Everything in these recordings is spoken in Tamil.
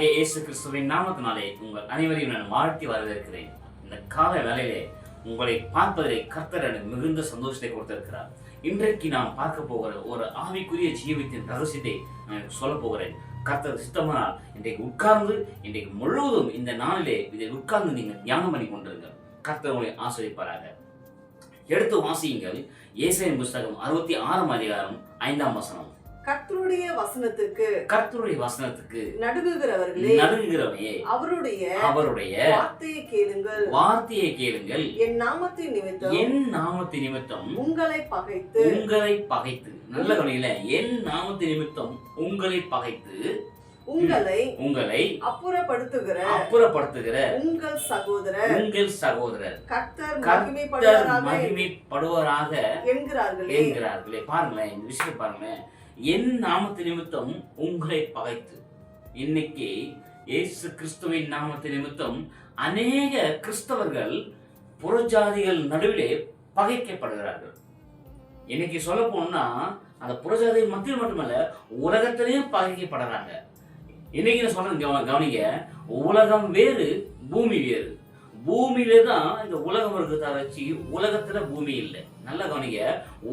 கர்த்தராகிய இயேசு கிறிஸ்துவின் நாமத்தினாலே உங்கள் அனைவரையும் நான் வாழ்த்தி வரவேற்கிறேன். இந்த கால வேளையிலே உங்களை பார்ப்பதிலே கர்த்தர் எனக்கு மிகுந்த சந்தோஷத்தை கொடுத்திருக்கிறார். இன்றைக்கு நாம் பார்க்க போகிற ஒரு ஆவிக்குரிய ஜீவித்தின் ரகசியத்தை நான் சொல்ல போகிறேன். கர்த்தர் சித்தமானால் இன்றைக்கு உட்கார்ந்து இன்றைக்கு முழுவதும் இந்த நாளிலே இதை உட்கார்ந்து நீங்கள் தியானம் பண்ணி கொண்டிருங்கள். கர்த்தர் உங்களை ஆசீர்வதிப்பாராக. எடுத்து வாசியுங்கள். ஏசாயா புத்தகம் 66 அதிகாரம் 5 வசனம். கர்த்தருடைய வசனத்துக்கு நடுங்குகிறவனே அவருடைய வார்த்தையை கேளுங்கள். என் நாமத்தின் நிமித்தம் உங்களை பகைத்து நல்ல கவனியில என் நாமத்தின் நிமித்தம் உங்களை பகைத்து உங்களை அப்புறப்படுத்துகிற உங்கள் சகோதரர் கர்த்தர் மகிமைப்படுவாராக என்கிறார்களே. பாருங்களேன், இந்த விஷயம் பாருங்களேன். என் நாமத்து நிமித்தம் உங்களை பகைத்து, இன்னைக்கு இயேசு கிறிஸ்துவின் நாமத்து நிமித்தம் அநேக கிறிஸ்தவர்கள் புறஜாதிகள் நடுவிலே பகைக்கப்படுகிறார்கள். இன்னைக்கு சொல்ல போனா அந்த புறஜாதிகள் மத்தியில் மட்டுமல்ல, உலகத்திலையும் பகைக்கப்படுறாங்க. இன்னைக்கு நான் சொல்றேன், கவனிங்க. உலகம் வேறு, பூமி வேறு. பூமியில தான் இந்த உலகம் இருக்கிறத வச்சு உலகத்துல பூமி இல்லை. நல்லா கவனிங்க.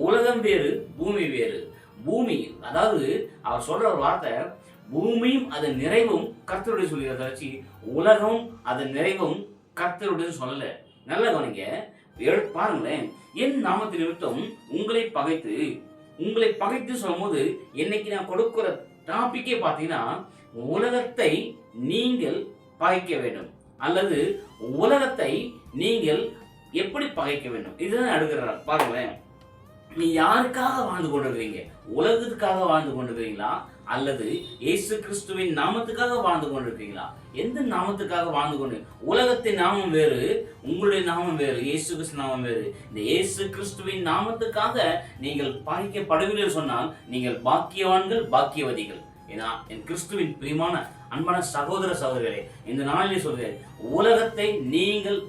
உலகம் வேறு, பூமி வேறு. பூமி, அதாவது அவர் சொல்ற ஒரு வார்த்தை, பூமியும் அதன் நிறைவும் கர்த்தருடைய சொல்லிக்கிறத வச்சு உலகம் அதன் நிறைவும் கர்த்தருடைய சொல்லல. நல்ல கவனிங்க, பாருங்களேன். என் நாமத்து நிமித்தம் உங்களை பகைத்து சொல்லும் போது இன்னைக்கு நான் கொடுக்கிற டாபிக்கே பார்த்தீங்கன்னா, உலகத்தை நீங்கள் பகைக்க வேண்டும் அல்லது உலகத்தை நீங்கள் எப்படி பகைக்க வேண்டும், இதுதான் அடுக்கிறார். பாருங்களேன், நீ யாருக்காக வாழ்ந்து கொண்டிருக்கிறீங்க? உலகத்துக்காக வாழ்ந்து கொண்டிருக்கிறீங்களா அல்லது இயேசு கிறிஸ்துவின் நாமத்துக்காக வாழ்ந்து கொண்டிருக்கிறீங்களா? எந்த நாமத்துக்காக வாழ்ந்து கொண்டு? உலகத்தின் நாமம் வேறு, உங்களுடைய நாமம் வேறு, இயேசு கிறிஸ்து நாமம் வேறு. இந்த இயேசு கிறிஸ்துவின் நாமத்துக்காக நீங்கள் பகைக்கப்படுவீர்கள் சொன்னால் நீங்கள் பாக்கியவான்கள், பாக்கியவதிகள். ஏன்னா என் கிறிஸ்துவின் பிரியமான அன்பான சகோதர சகோதரிகளே, இந்த நாளிலே சொல்கிறேன், உலகத்தை நீங்கள்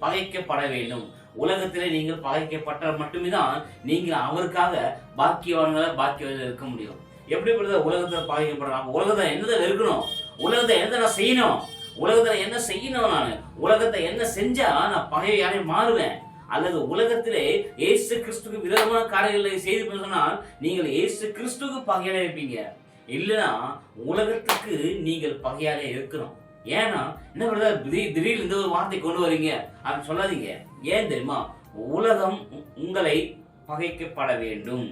பகைக்கப்பட வேண்டும். உலகத்திலே நீங்கள் பகைக்கப்பட்டால் மட்டுமே தான் நீங்கள் அவருக்காக பாக்கியவான்களை இருக்க முடியும். எப்படி உலகத்துல பகைக்கப்படுறாங்க? உலகத்தை என்னதான் இருக்கணும்? உலகத்தை என்ன நான் செய்யணும்? உலகத்துல என்ன செய்யணும்? நான் உலகத்தை என்ன செஞ்சா நான் பகையாலே மாறுவேன்? அல்லது உலகத்திலே இயேசு கிறிஸ்துக்கு விரோதமான காரியங்களை செய்து சொன்னால் நீங்கள் இயேசு கிறிஸ்துக்கு பகையாலே இருப்பீங்க. இல்லைன்னா உலகத்துக்கு நீங்கள் பகையாலே இருக்கணும். ஏன்னா என்ன பண்ணுறது, திடீர்னு இந்த ஒரு வார்த்தை கொண்டு வரீங்க அப்படின்னு சொல்லாதீங்க. ஏன் தெரியுமா? உலகம் உங்களை பகைக்கப்பட வேண்டும்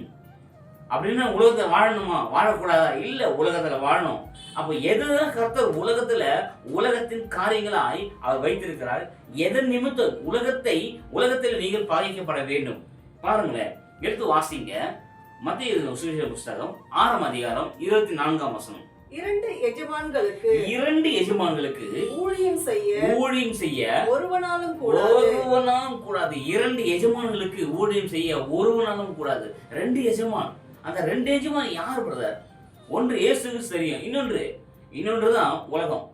அப்படின்னா உலகத்துல வாழணுமா, வாழக்கூடாதா? இல்ல, உலகத்துல வாழணும். அப்ப எதுதான் கர்த்தர் உலகத்தின் காரியங்களாய் அவர் வைத்திருக்கிறார்? எதன் நிமித்தம் உலகத்தில் நீங்கள் பகைக்கப்பட வேண்டும்? பாருங்களேன், எடுத்து வாசிங்க. மத்திய சுவிசேஷ புத்தகம் 6 அதிகாரம் 24 வசனம். இரண்டு எஜமான்களுக்கு ஊழியம் செய்ய ஒருவனாலும் கூடாது. இரண்டு எஜமான்களுக்கு ஊழியம் செய்ய ஒருவனாலும் கூடாது. ரெண்டு எஜமான். அந்த ரெண்டு எஜமான் யார் பிரதர்? ஒன்று இயேசுக்கு தெரியும், இன்னொன்றுதான் உலகம்.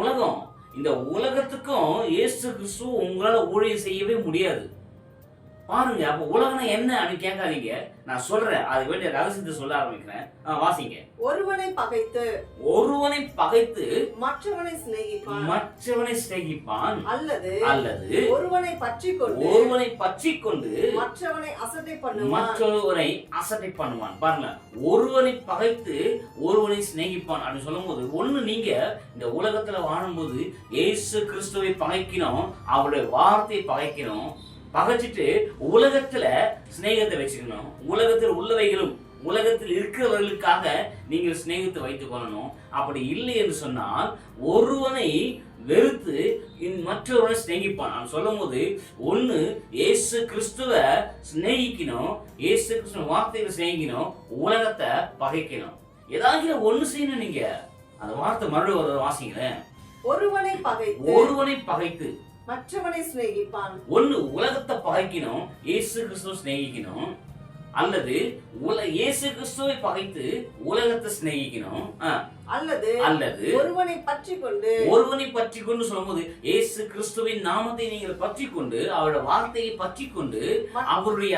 உலகம். இந்த உலகத்துக்கும் இயேசு கிறிஸ்து உங்களால ஊழியம் செய்யவே முடியாது. பாருங்க, அப்ப உலகம்னா என்ன அப்படின்னு கேட்காதீங்க. நான் சொல்றேன், அது வேண்டிய ரகசியத்தை சொல்ல ஆரம்பிக்கிறேன். வாசிங்க. ஒருவனை பகைத்து மற்றவனை சிநேகிப்பான் அல்லது ஒருவனை பற்றிக்கொண்டு மற்றவனை அசட்டை பண்ணுவான். பாருங்க, ஒருவனை பகைத்து ஒருவனை சிநேகிப்பான் அப்படின்னு சொல்லும் போது, ஒண்ணு நீங்க இந்த உலகத்துல வாழும்போது இயேசு கிறிஸ்துவை பகைக்கணும், அவருடைய வார்த்தையை பகைக்கணும். பகைச்சிட்டு உலகத்துல சிநேகத்தை வச்சுக்கணும். உலகத்தில் உள்ளவைகளும் உலகத்தில் இருக்கிறவர்களுக்காக நீங்கள் சிநேகத்தை வைத்துக் கொள்ளணும். அப்படி இல்லை என்று சொன்னால் ஒருவனை வெறுத்து மற்றொருவனை சிநேகிப்பான் சொல்லும் போது, ஒண்ணு இயேசு கிறிஸ்துவ சிநேகிக்கணும், இயேசு கிறிஸ்துவ வார்த்தைகளை சிநேகிக்கணும், உலகத்தை பகைக்கணும். ஏதாவது ஒண்ணு செய்யணும். நீங்க அந்த வார்த்தை மறுபடியும் வாசிங்களேன். ஒருவனை பகைத்து மற்றவனை சிநேகிப்பான். ஒண்ணு உலகத்தை பகைக்கணும், இயேசு கிறிஸ்துவை சிநேகிக்கணும், அல்லது இயேசு கிறிஸ்துவை பகைத்து உலகத்தை சிநேகிக்கணும். அல்லது ஒருவனை பற்றி கொண்டு சொல்லும்போது இயேசு கிறிஸ்துவின் நாமத்தை நீங்கள் பற்றி கொண்டு அவருடைய வார்த்தையை பற்றி கொண்டு அவருடைய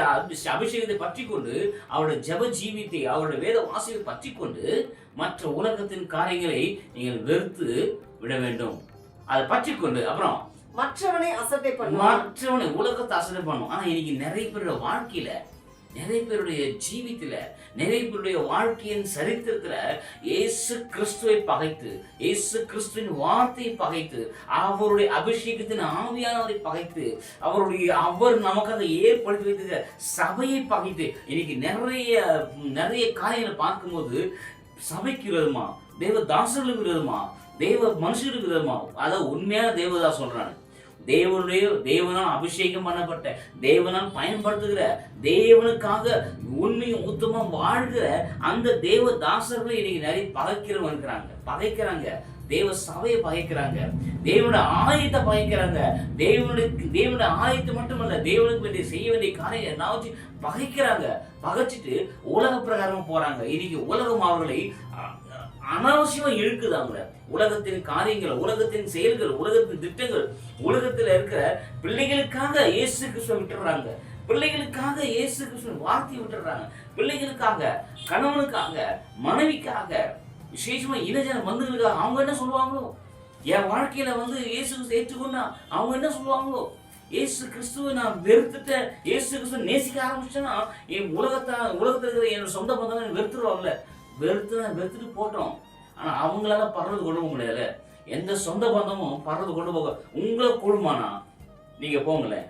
அபிஷேகத்தை பற்றி கொண்டு அவருடைய ஜெப ஜீவித்தை அவருடைய வேத வாசியை பற்றி கொண்டு மற்ற உலகத்தின் காரியங்களை நீங்கள் வெறுத்து விட வேண்டும். அதை பற்றி கொண்டு அப்புறம் மற்றவனை உலகத்தை அசட்டை பண்ணும். ஆனா இன்னைக்கு நிறைய பேருடைய வாழ்க்கையில, நிறைய பேருடைய ஜீவித்துல, நிறைய பேருடைய வாழ்க்கையின் சரித்திரத்துல இயேசு கிறிஸ்துவை பகைத்து, இயேசு கிறிஸ்துவின் வார்த்தையை பகைத்து, அவருடைய அபிஷேகத்தின் ஆவியானவரை பகைத்து, அவர் நமக்காக ஏற்படுத்தி வைத்த சபையை பகைத்து இன்னைக்கு நிறைய காரியங்களை பார்க்கும்போது சபைக்கு விரோதமா, தேவ தாசர்களுக்கு விரோதமா, தேவ மனுஷருக்கு விரோதமா, அதாவது உண்மையான தேவதாஸ் சொல்றாங்க. தேவனால் அபிஷேகம் பண்ணப்பட்ட, தேவனால் பயன்படுத்துகிற, தேவனுக்காக உண்மையும் உத்தமம் வாழ்கிற அந்த தேவ தாசர்களை இன்னைக்கு நிறைய பகைக்கிறாங்க. தேவ சபையை பகைக்கிறாங்க, தேவனுடைய ஆலயத்தை பகைக்கிறாங்க. தேவனுடைய ஆலயத்தை மட்டுமல்ல, தேவனுக்கு வேண்டிய செய்ய வேண்டிய காரியம் எல்லாம் பகைச்சிட்டு உலக பிரகாரமா போறாங்க. இன்னைக்கு உலகம் அவர்களை அனாவசியமா இழுக்குது. அவங்க உலகத்தின் காரியங்கள், உலகத்தின் செயல்கள், உலகத்தின் திட்டங்கள், உலகத்துல இருக்கிற பிள்ளைகளுக்காக இயேசு கிறிஸ்துவை விட்டுறாங்க, பிள்ளைகளுக்காக இயேசு கிறிஸ்துவின் வார்த்தையை விட்டுறாங்க, பிள்ளைகளுக்காக, கணவனுக்காக, மனைவிக்காக, விசேஷமா இனஜன பந்துகளுக்காக அவங்க என்ன சொல்லுவாங்களோ, என் வாழ்க்கையில இயேசு கிறிஸ்து ஏற்றுக்கொண்டா அவங்க என்ன சொல்லுவாங்களோ, இயேசு கிறிஸ்துவை நான் வெறுத்துட்டேன், இயேசு கிறிஸ்துவ நேசிக்க ஆரம்பிச்சேன்னா என் உலகத்துல இருக்கிற என் சொந்த பந்தம் வெறுத்துருவாங்கல்ல. வெறுத்துட்டு போட்டோம். ஆனா அவங்களால பறந்து கொண்டு போக முடியல. எந்த சொந்த பந்தமும் பறந்து கொண்டு போக உங்களை கூடுமானா நீங்க போங்களேன்.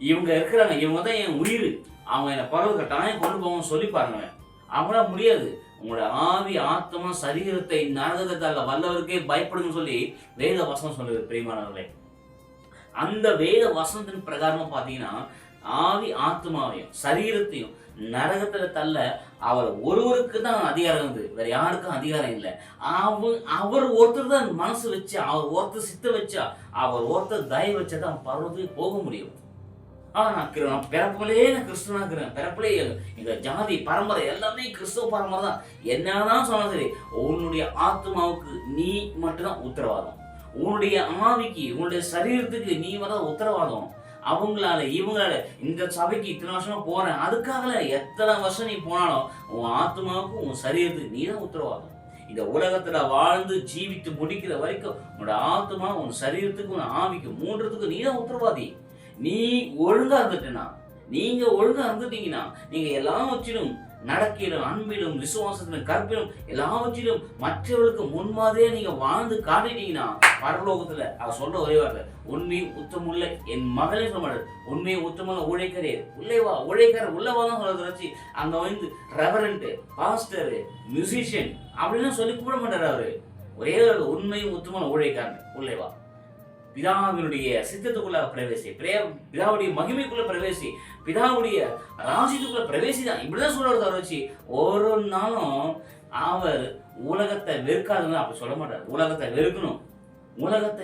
இவங்க இருக்கிறாங்க, இவங்க தான் என் உயிர், அவங்க என்னை பறவை கட்டாயம் கொண்டு போக சொல்லி பாருங்களேன். அவங்களால முடியாது. உங்களோட ஆவி, ஆத்மா, சரீரத்தை நரகத்தால வல்லவருக்கே பயப்படுன்னு சொல்லி வேத வசனம் சொல்லுது. பிரியமானவர்களே, அந்த வேத வசனத்தின் பிரகாரமா பாத்தீங்கன்னா ஆவி ஆத்மாவையும் சரீரத்தையும் நரகத்துல தள்ள அவர் ஒருவருக்கு தான் அதிகாரம் இருந்தது, வேற யாருக்கும் அதிகாரம் இல்லை. அவர் ஒருத்தர் தான் மனசு வச்சா, அவர் ஒருத்தர் சித்த வச்சா, அவர் ஒருத்தர் தயவு வச்சாதான் பர்வதத்துக்கு போக முடியும். நான் பிறப்பிலே கிறிஸ்துவனா இருக்கிறேன், பிறப்பிலே எங்க ஜாதி பரம்பரை எல்லாமே கிறிஸ்துவ பரம்பரை தான். என்னதான் சொன்னா சரி, உன்னுடைய ஆத்மாவுக்கு நீ மட்டும்தான் உத்தரவாதம், உன்னுடைய ஆவிக்கு, உன்னுடைய சரீரத்துக்கு நீ தான் உத்தரவாதம். இவங்களால இந்த சபைக்கு இத்தனை வருஷமா போறேன், அதுக்காக எத்தனை வருஷம் நீ போனாலும் உன் ஆத்மாவுக்கும் உன் சரீரத்துக்கு நீ தான் உத்தரவாதம். இந்த உலகத்துல வாழ்ந்து ஜீவித்து முடிக்கிற வரைக்கும் உன்னோட ஆத்மா, உன் சரீரத்துக்கு, உன் ஆவிக்கு, மூன்றதுக்கு நீ தான் உத்தரவாதி. நீ ஒழுங்கா இருந்துட்டேன்னா, நீங்க ஒழுங்கா இருந்துட்டீங்கன்னா, நீங்க எல்லாவற்றிலும் நடக்கிலும், அன்பிலும், விசுவாசத்திலும், கற்பிலும், எல்லாவற்றிலும் மற்றவர்களுக்கு முன்மாதிரியே நீங்க வாழ்ந்து காட்டிட்டீங்கன்னா பரலோகத்துல அவர் சொல்ற ஒரே வார்த்தை, உண்மையும் உத்தமுள்ள என் மகளே சொல்றாரு, உண்மையும் உத்தமுள்ள உழைக்கரே உள்ளேவா, உழைக்கிற உள்ளவா தான் சொல்றத வச்சு அங்க ரெவரண்ட், பாஸ்டர், மியூசிஷியன் அப்படின்னு சொல்லி கூப்பிட மாட்டாரு. அவரு ஒரே உண்மையும் உத்தமுள்ள உழைக்காரன் உள்ளேவா, பிதாவினுடைய சித்தத்துக்குள்ள பிரவேசி, பிதாவுடைய மகிமைக்குள்ள பிரவேசி, பிதாவுடைய ராஜ்யத்துக்குள்ள பிரவேசி தான். இப்படிதான் சொல்றது. அவரை வச்சு ஒரு நாளும் அவர் உலகத்தை வெறுக்காதுன்னு அப்படி சொல்ல மாட்டார். உலகத்தை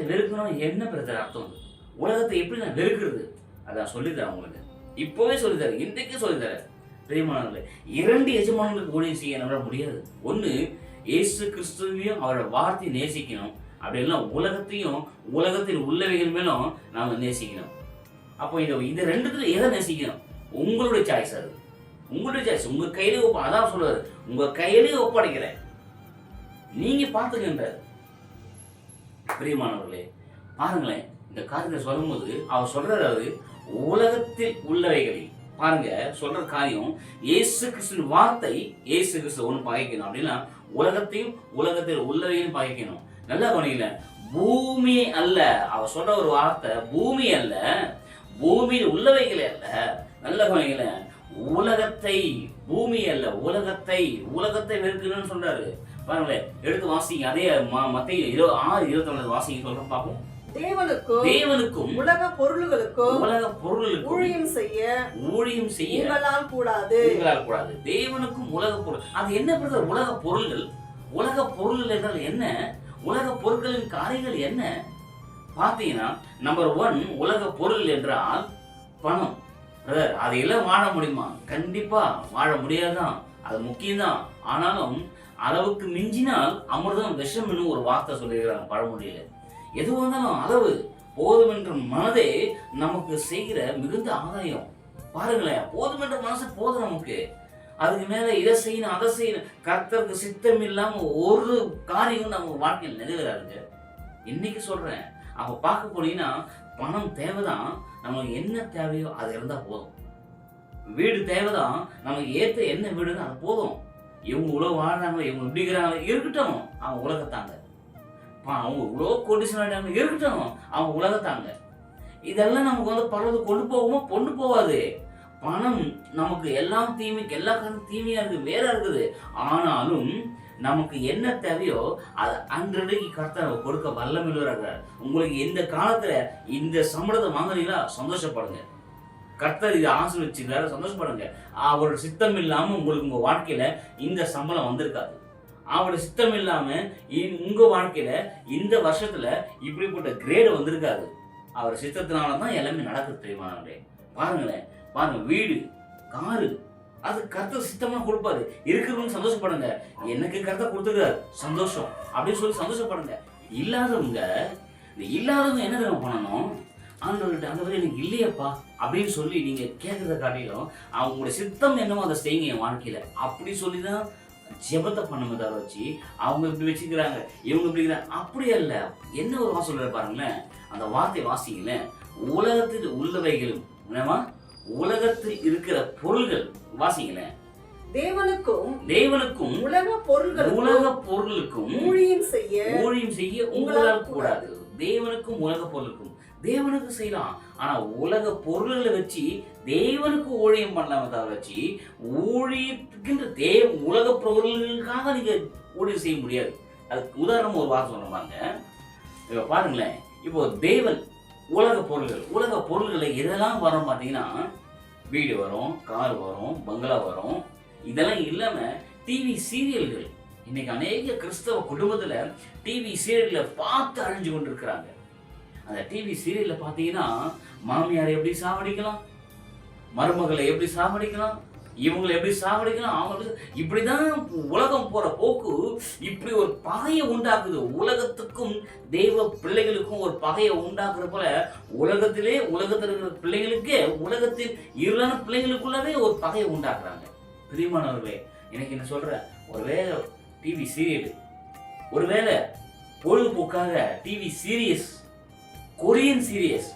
வெறுக்கணும் என்ன பிரச்சனை அர்த்தம்? உலகத்தை எப்படி நான் வெறுக்கிறது அதான் சொல்லித்தரேன் உங்களுக்கு. இப்பவே சொல்லித்தரேன், இன்றைக்கே சொல்லித்தரேன். பிரியமானவர்களே, 2 எஜமானங்களுக்கு ஊழியம் செய்ய நம்மளால முடியாது. ஒண்ணு, இயேசு கிறிஸ்துவையும் அவரோட வார்த்தையை நேசிக்கணும். அப்படி எல்லாம் உலகத்தையும் உலகத்தில் உள்ளவைகள் மேலும் நாம நேசிக்கணும். அப்போ இந்த ரெண்டுத்துல எதை நேசிக்கணும்? உங்களுடைய சாய்ஸ். அது உங்களுடைய சாய்ஸ். உங்க கையிலே அதான் சொல்லுவாரு, உங்க கையிலே ஒப்படைக்கிறேன், நீங்க பார்த்துக்கின்றார். பிரியமானவர்களே, பாருங்களேன், இந்த காரியத்தை சொல்லும் போது அவர் சொல்றாரு, உலகத்தில் உள்ளவைகளில் பாருங்க சொல்ற காரியம், இயேசு கிறிஸ்துவின் வார்த்தை, இயேசு கிறிஸ்து ஒன்று பகைக்கணும் அப்படின்னா உலகத்தையும் உலகத்தில் உள்ளவையும் பகைக்கணும். நல்லா கவனிக்கல, பூமி அல்ல. அவர் சொல்ற ஒரு வார்த்தை, பூமி அல்ல, பூமியில் உள்ளவைகளே அல்ல. நல்லா கவனிக்கல, உலகத்தை, பூமி அல்ல, உலகத்தை வெறுக்கணும்னு சொல்றாரு. பாருங்களேன், எடுத்து வாசிங்க. அதே மத்தேயு 6:29 வாசிங்க, சொல்றோம் பார்ப்போம். தேவனுக்கும் உலக பொருள்களுக்கும் ஊழியம் செய்ய உங்களால் கூடாது. தேவனுக்கும் உலக பொருள், அது என்ன பிரதர்? உலக பொருள்கள். உலக பொருள் என்றால் என்ன? உலக பொருட்களின் காரியங்கள் என்ன பாத்தீங்கன்னா, நம்பர் 1 உலக பொருள் என்றால் பணம். பிரதர், அதையெல்லாம் வாழ முடியுமா? கண்டிப்பா வாழ முடியாதுதான், அது முக்கியம்தான். ஆனாலும் அளவுக்கு மிஞ்சினால் அமிர்தம் விஷம் என்னும் ஒரு வார்த்தை சொல்லியிருக்கிறாங்க பழமொழியில. எது வந்தாலும் அளவு போதும் என்ற மனதே நமக்கு செய்கிற மிகுந்த ஆதாயம். பாருங்களேன், போதும் என்ற மனசு போதும் நமக்கு. அதுக்கு மேல இதை செய்யணும் அதை செய்யணும், கர்த்தருக்கு சித்தம் இல்லாம ஒரு காரியம் நம்ம வாழ்க்கையில் நிறைவேறாருங்க. இன்னைக்கு சொல்றேன். அப்ப பார்க்க போனீங்கன்னா பணம் தேவைதான், நமக்கு என்ன தேவையோ அது இருந்தா போதும். வீடு தேவைதான், நமக்கு ஏத்த என்ன வீடுன்னு அது போதும். இவங்க உலக வாழ்றாங்க, இவங்க இப்படிங்கிறாங்க இருக்கட்டும், அவங்க உலகத்தாங்க. அவங்க இவ்வளோ கோடிசனாக இருக்கட்டும், அவங்க உலகத்தாங்க. இதெல்லாம் நமக்கு பரவாயில்ல கொண்டு போகுமா? கொண்டு போவாது. பணம் நமக்கு எல்லாம் தீமைக்கு, எல்லா காரணம் தீமையா இருக்கு, வேற இருக்குது. ஆனாலும் நமக்கு என்ன தேவையோ அது அன்றைக்கு கர்த்தர் கொடுக்க வல்லமையுள்ளவராக. உங்களுக்கு இந்த காலத்துல இந்த சம்பளத்தை வாங்குறீங்களா? சந்தோஷப்படுங்க. கர்த்தர் இதை ஆசீர்வதிச்சிருக்காரு, சந்தோஷப்படுங்க. அவரோட சித்தம் இல்லாம உங்களுக்கு உங்க வாழ்க்கையில இந்த சம்பளம் வந்திருக்காது. அவரோட சித்தம் இல்லாம உங்க வாழ்க்கையில இந்த வருஷத்துல இப்படிப்பட்ட கிரேடு வந்திருக்காது. அவர் சித்தத்தினாலதான் எல்லாமே நடக்குது தெரியுமானே. பாருங்களேன், பாருங்க, வீடு காரு அது கர்த்தர் சித்தமா கொடுப்பாரு. இருக்கிறவங்க சந்தோஷப்படுங்க. எனக்கு கர்த்தர் கொடுத்துருக்காரு, சந்தோஷம் அப்படின்னு சொல்லி சந்தோஷப்படுங்க. இல்லாதவங்க என்ன தெரியுமா பண்ணணும்? ஆண்டவர்கிட்ட ஆண்டவரே எனக்கு இல்லையப்பா அப்படின்னு சொல்லி நீங்க கேட்கறத காட்டிலும் அவங்களோட சித்தம் என்னமோ அதை செய்யுங்க என் வாழ்க்கையில அப்படி சொல்லிதான் ஜெபத்தை பண்ணுவதை வச்சு அவங்க இப்படி வச்சுக்கிறாங்க, இவங்க இப்படி அப்படி அல்ல. என்ன ஒரு வாசம் சொல்ற பாருங்களேன், அந்த வார்த்தை வாசிங்களேன். உலகத்தில் உள்ளவைகளும் உலகத்தில் இருக்கிற பொருள்கள் வாசிங்களேன். தேவனுக்கும் உலக பொருளுக்கும் ஊழியம் செய்ய உங்களால் கூடாது. தேவனுக்கும் உலக பொருளுக்கும் தேவனுக்கு செய்யலாம், ஆனா உலக பொருள்களை வச்சு தேவனுக்கு ஊழியம் பண்ணலாம தவிர வச்சு ஊழியத்துக்கின்ற உலக பொருள்களுக்காக நீங்க ஊழியம் செய்ய முடியாது. அதுக்கு உதாரணம் ஒரு வார்த்தை சொல்றாங்க. இப்ப பாருங்களேன், இப்போ தேவன் உலக பொருள்களை எதெல்லாம் வரும் பார்த்தீங்கன்னா, வீடு வரும், கார் வரும், பங்களா வரும். இதெல்லாம் இல்லாம டிவி சீரியல்கள். இன்னைக்கு அநேக கிறிஸ்தவ குடும்பத்துல டிவி சீரியல்ல பார்த்து அழிஞ்சு கொண்டு இருக்கிறாங்க. அந்த டிவி சீரியல்ல பாத்தீங்கன்னா மாமியாரை எப்படி சாவடிக்கலாம், மருமகளை எப்படி சாவடிக்கலாம், இவங்களை எப்படி சாவடிக்கலாம், அவங்க இப்படிதான் உலகம் போற போக்கு. இப்படி ஒரு பகையை உண்டாக்குது. உலகத்துக்கும் தெய்வ பிள்ளைகளுக்கும் ஒரு பகையை உண்டாக்குற போல உலகத்தில் இருக்கிற பிள்ளைகளுக்கே, உலகத்தில் இருளான பிள்ளைகளுக்குள்ளவே ஒரு பகையை உண்டாக்குறாங்க. பிரியமானவர்களே, எனக்கு என்ன சொல்ற, ஒருவேளை டிவி சீரியல், ஒருவேளை பொழுதுபோக்காக டிவி சீரியஸ், கொரியன் சீரியஸ்,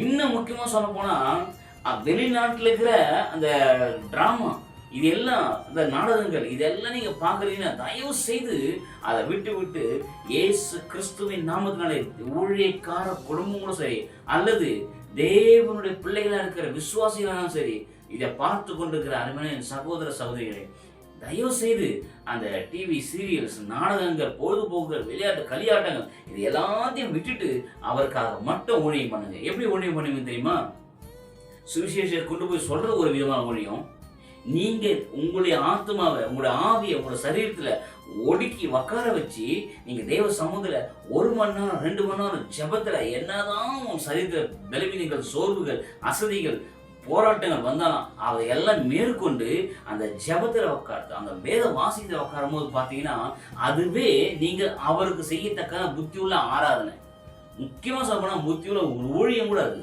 இன்னும் முக்கியமா சொல்ல போனா வெளிநாட்டில் இருக்கிற அந்த டிராமா, இது எல்லாம் இந்த நாடகங்கள், இதெல்லாம் நீங்க பாக்குறீங்கன்னா தயவு செய்து அதை விட்டு இயேசு கிறிஸ்துவின் நாமத்தினாலே ஊழியக்கார குடும்பங்களும் சரி, அல்லது தேவனுடைய பிள்ளைகளா இருக்கிற விசுவாசிகளாலும் சரி, இதை பார்த்து கொண்டிருக்கிற அருமையான சகோதர சகோதரிகளே, தயவு செய்து அந்த டிவி சீரியல்ஸ், நாடகங்கள், பொழுதுபோக்குகள், விளையாட்டு, களியாட்டங்கள் இது எல்லாத்தையும் விட்டுட்டு அவருக்காக மட்டும் ஊழியம் பண்ணுங்க. எப்படி ஊழியம் பண்ணுவீங்க தெரியுமா? சுவிசேஷத்தை கொண்டு போய் சொல்ற ஒரு விதமான ஊழியம். நீங்க உங்களுடைய ஆத்மாவை, உங்களுடைய ஆவியை, உங்களுடைய சரீரத்துல ஒடுக்கி உட்கார வச்சு நீங்க தேவ சமூகத்துல 1 மணி நேரம் 2 மணி நேரம் ஜெபத்துல என்னதான் உங்க சரீரத்துல பலவீனங்கள், சோர்வுகள், அசதிகள், போராட்டங்கள் வந்தாலும் அதையெல்லாம் மேற்கொண்டு அந்த ஜெபத்துல உட்கார்ந்து அந்த வேத வாசித்துல உட்காரும் போது பாத்தீங்கன்னா அதுவே நீங்க அவருக்கு செய்யத்தக்க புத்தியுள்ள ஆராதனை. முக்கியமா சொல்லப்போனா புத்தியுள்ள ஊழியம் கூட அது.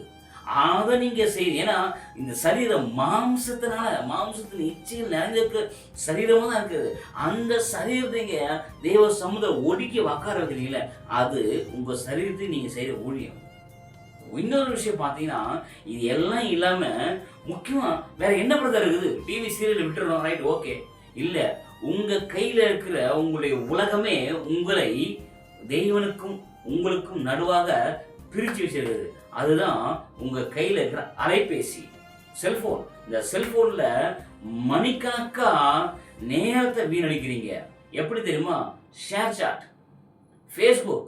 அதை நீங்க செய்யுங்க. ஏன்னா இந்த சரீரம் மாம்சத்தின் இச்சைகள் நிறைந்திருக்க சரீரமா தான் இருக்குது. அந்த சரீரத்தை நீங்க தேவ சமுதிரம் ஒடுக்கி உட்கார வைக்கிறீங்களே, அது உங்க சரீரத்தை நீங்க செய்யற ஊழியம். இன்னொரு விஷயம் பாத்தீங்கன்னா, இது எல்லாம் இல்லாம முக்கியமா வேற என்ன பிரதர் இருக்குது? டிவி சீரியல் விட்டுறோம், ரைட், ஓகே. இல்ல, உங்க கையில இருக்கிற உங்களுடைய உலகமே உங்களை தேவனுக்கும் உங்களுக்கும் நடுவாக பிரிச்சு வச்சிருக்குது. அதுதான் உங்க கையில இருக்கிற அலைபேசி, செல்போன். இந்த செல்போன்ல மணிக்கணக்கா நேரத்தை வீணடிக்கிறீங்க. எப்படி தெரியுமா? ஷேர் சாட், ஃபேஸ்புக்,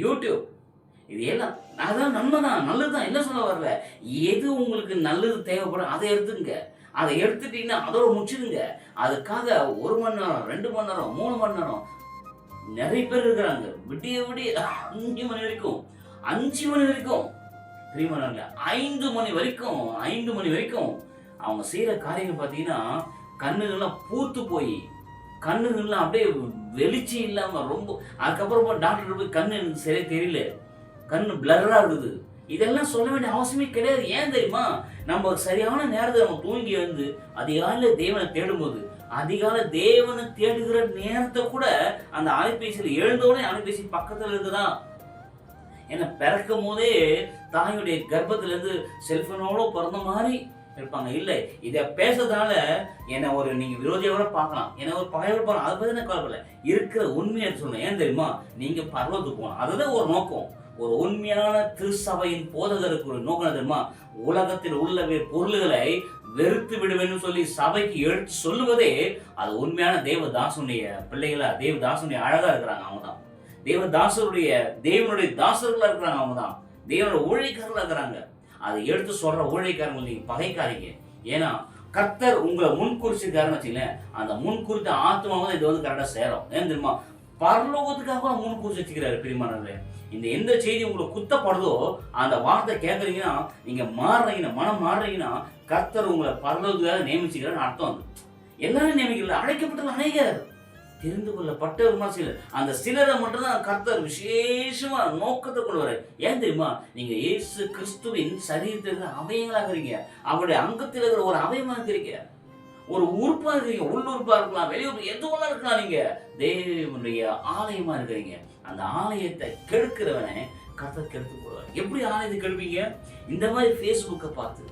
யூடியூப், இது எல்லாம் அதான் நன்மைதான், நல்லதுதான், என்ன சொல்ல வரல. எது உங்களுக்கு நல்லது தேவைப்படும் அதை எடுத்துங்க. அதை எடுத்துட்டீங்கன்னா அதோட முடிச்சுடுங்க. அதுக்காக 1 மணி நேரம் 2 மணி நேரம் 3 மணி நேரம் நிறைய பேர் இருக்கிறாங்க. விடிய 5 மணி வரைக்கும் 5 மணி வரைக்கும் 5 மணி வரைக்கும் அவங்க செய்யற காரியங்கள் பார்த்தீங்கன்னா கண்ணுகள்லாம் பூத்து போய் கண்ணுலாம் அப்படியே வெளிச்சம் இல்லாம ரொம்ப, அதுக்கப்புறம் டாக்டர் போய் கண்ணு எனக்கு சரியா தெரியல, கண்ணு பிளர்ரா இருக்குது. இதெல்லாம் சொல்ல வேண்டிய அவசியமே கிடையாது. ஏன் தெரியுமா? நம்ம சரியான நேரத்தை நம்ம தூங்கி வந்து அதிகாலையில தேவனை தேடும்போது, அதிகாலை தேவனை தேடுகிற நேரத்தை கூட அந்த அலைபேசியில் எழுந்தோடனே அலைபேசி பக்கத்துல இருக்குதான். ஏன்னா பிறக்கும் போதே தாயுடைய கர்ப்பத்துல இருந்து செல்போனோட பிறந்த மாதிரி இருப்பாங்க. இல்லை, இதை பேசுறதுனால என்னை ஒரு நீங்க விரோதியோட பார்க்கலாம், என்னை ஒரு பகையோட பார்க்கலாம், அதை பத்தி கவலைப்படல. இருக்கிற உண்மையை சொல்றேன். ஏன் தெரியுமா? நீங்க பரலோகத்துக்கு போகலாம். அதுதான் ஒரு நோக்கம். ஒரு உண்மையான திருச்சபையின் போதகருக்கு ஒரு நோக்கம் தெரியுமா? உலகத்தில் உள்ள பொருள்களை வெறுத்து விடுவேன்னு சொல்லி சபைக்கு எடுத்து சொல்லுவதே அது உண்மையான தேவதாசனுடைய பிள்ளைகளா, தேவதாசனுடைய அழகா இருக்கிறாங்க. அவங்க தான் தேவனுடைய தாசர்களா இருக்கிறாங்க. அவங்க தான் தேவனோட ஊழியக்காரர்களா இருக்கிறாங்க. அதை எடுத்து சொல்ற ஊழியக்காரங்க நீங்க பகைக்காதீங்க. ஏன்னா கர்த்தர் உங்களை முன்குறிச்சிருக்காருன்னு வச்சுங்களேன், அந்த முன்குறித்த ஆத்மாவும் இது வந்து கரெக்டா சேரும். ஏன் தெரியுமா? பரலோகத்துக்காக முன்குறிச்சு வச்சுக்கிறாரு. பிரியமானவர்களே, இந்த எந்த செய்தி உங்களுக்கு குத்தப்படுதோ அந்த வார்த்தை கேட்கறீங்கன்னா, நீங்க மாறுறீங்கன்னா, மனம் மாறுறீங்கன்னா, கர்த்தர் உங்களை பரலோகத்துக்காக நியமிச்சுக்கிறான்னு அர்த்தம். எல்லாரும் நியமிக்கல, அழைக்கப்பட்ட அநேகர், தெரிந்து கொள்ளப்பட்ட சிலர். அந்த சிலரை மட்டும்தான் கர்த்தர் விசேஷமா நோக்கத்தை கொண்டு வர. ஏன் தெரியுமா? நீங்க இயேசு கிறிஸ்துவின் சரீரத்தில் இருக்கிற அவயங்களா இருக்கிறீங்க. அவருடைய அங்கத்தில் இருக்கிற ஒரு அவயமா இருக்கிறீங்க, ஒரு உறுப்பா இருக்கிறீங்க. உள்ளுறுப்பா இருக்கலாம், வெளியுறுப்பு எதுவெல்லாம் இருக்கலாம். நீங்க தேவனுடைய ஆலயமா இருக்கிறீங்க. அந்த ஆலயத்தை கெடுக்கிறவனை கர்த்தர் கெடுத்து போடுவார். எப்படி ஆலயத்தை கெடுப்பீங்க? இந்த மாதிரி ஃபேஸ்புக்கை பார்த்து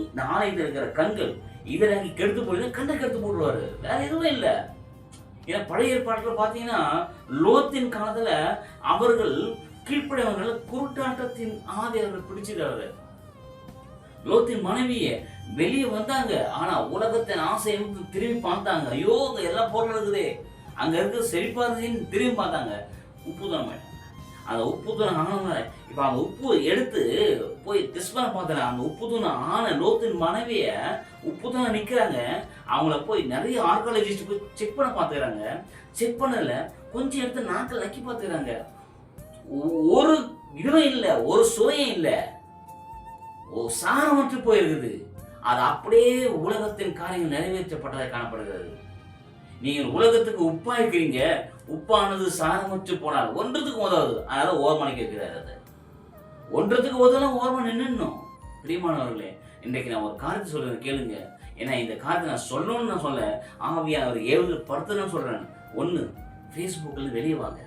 இந்த ஆலயத்தில் இருக்கிற கண்கள் இதில் கெடுத்து போடுங்க, கண்ணை கெடுத்து போடுவாரு. வேற எதுவும் இல்லை. ஏன்னா பழைய ஏற்பாட்டில் பார்த்தீங்கன்னா லோத்தின் காலத்துல அவர்கள் கீழ்ப்படையவர்கள் குருட்டாட்டத்தின் ஆவி அவர்கள் பிடிச்சிருக்காரு. லோத்தின் மனைவியை வெளியே வந்தாங்க, ஆனா உலகத்தின் ஆசையை திரும்பி பார்த்தாங்க. ஐயோ அங்க எல்லாம் பொருள் இருக்குதே, அங்க இருக்க செழிப்பா இருந்துச்சுன்னு திரும்பி பார்த்தாங்க. உப்பு தூரம் அந்த உப்பு தூரம் ஆனவங்க இப்ப அந்த உப்பு எடுத்து போய் டெஸ்ட் பண்ண பார்த்தாங்க. அந்த உப்பு தூரம் ஆன லோத்தின் மனைவிய உப்பு தூரம் நிக்கிறாங்க. அவங்கள போய் நிறைய ஆர்காலஜிஸ்ட் போய் செக் பண்ண பார்த்துக்கிறாங்க. செக் பண்ணல, கொஞ்சம் எடுத்து நாக்கில் நக்கி பார்த்துக்கிறாங்க. ஒரு இதுவும் இல்லை, ஒரு சுவையும் இல்லை, சாரமற்று போயிருக்குது. அது அப்படியே உலகத்தின் காரியங்கள் நிறைவேற்றப்பட்டதை காணப்படுகிறது. நீங்கள் உலகத்துக்கு உப்பா இருக்கிறீங்க, உப்பானது சாரமற்று போனால் ஒன்றத்துக்கு உதவுது, அதனால ஓரமணி கேட்கிறாரு. அதை ஒன்றத்துக்கு உதவலாம், ஓரமா நின்னுடணும். பிரியமானவர்களே, இன்றைக்கு நான் ஒரு காரியத்தை சொல்றேன், கேளுங்க. ஏன்னா இந்த காரியத்தை நான் சொல்லணும்னு நான் சொல்ல ஆவியானவர் ஏவுதல் படுத்தணும்னு சொல்றேன். ஒன்று, ஃபேஸ்புக்கில் வெளியே வாங்க,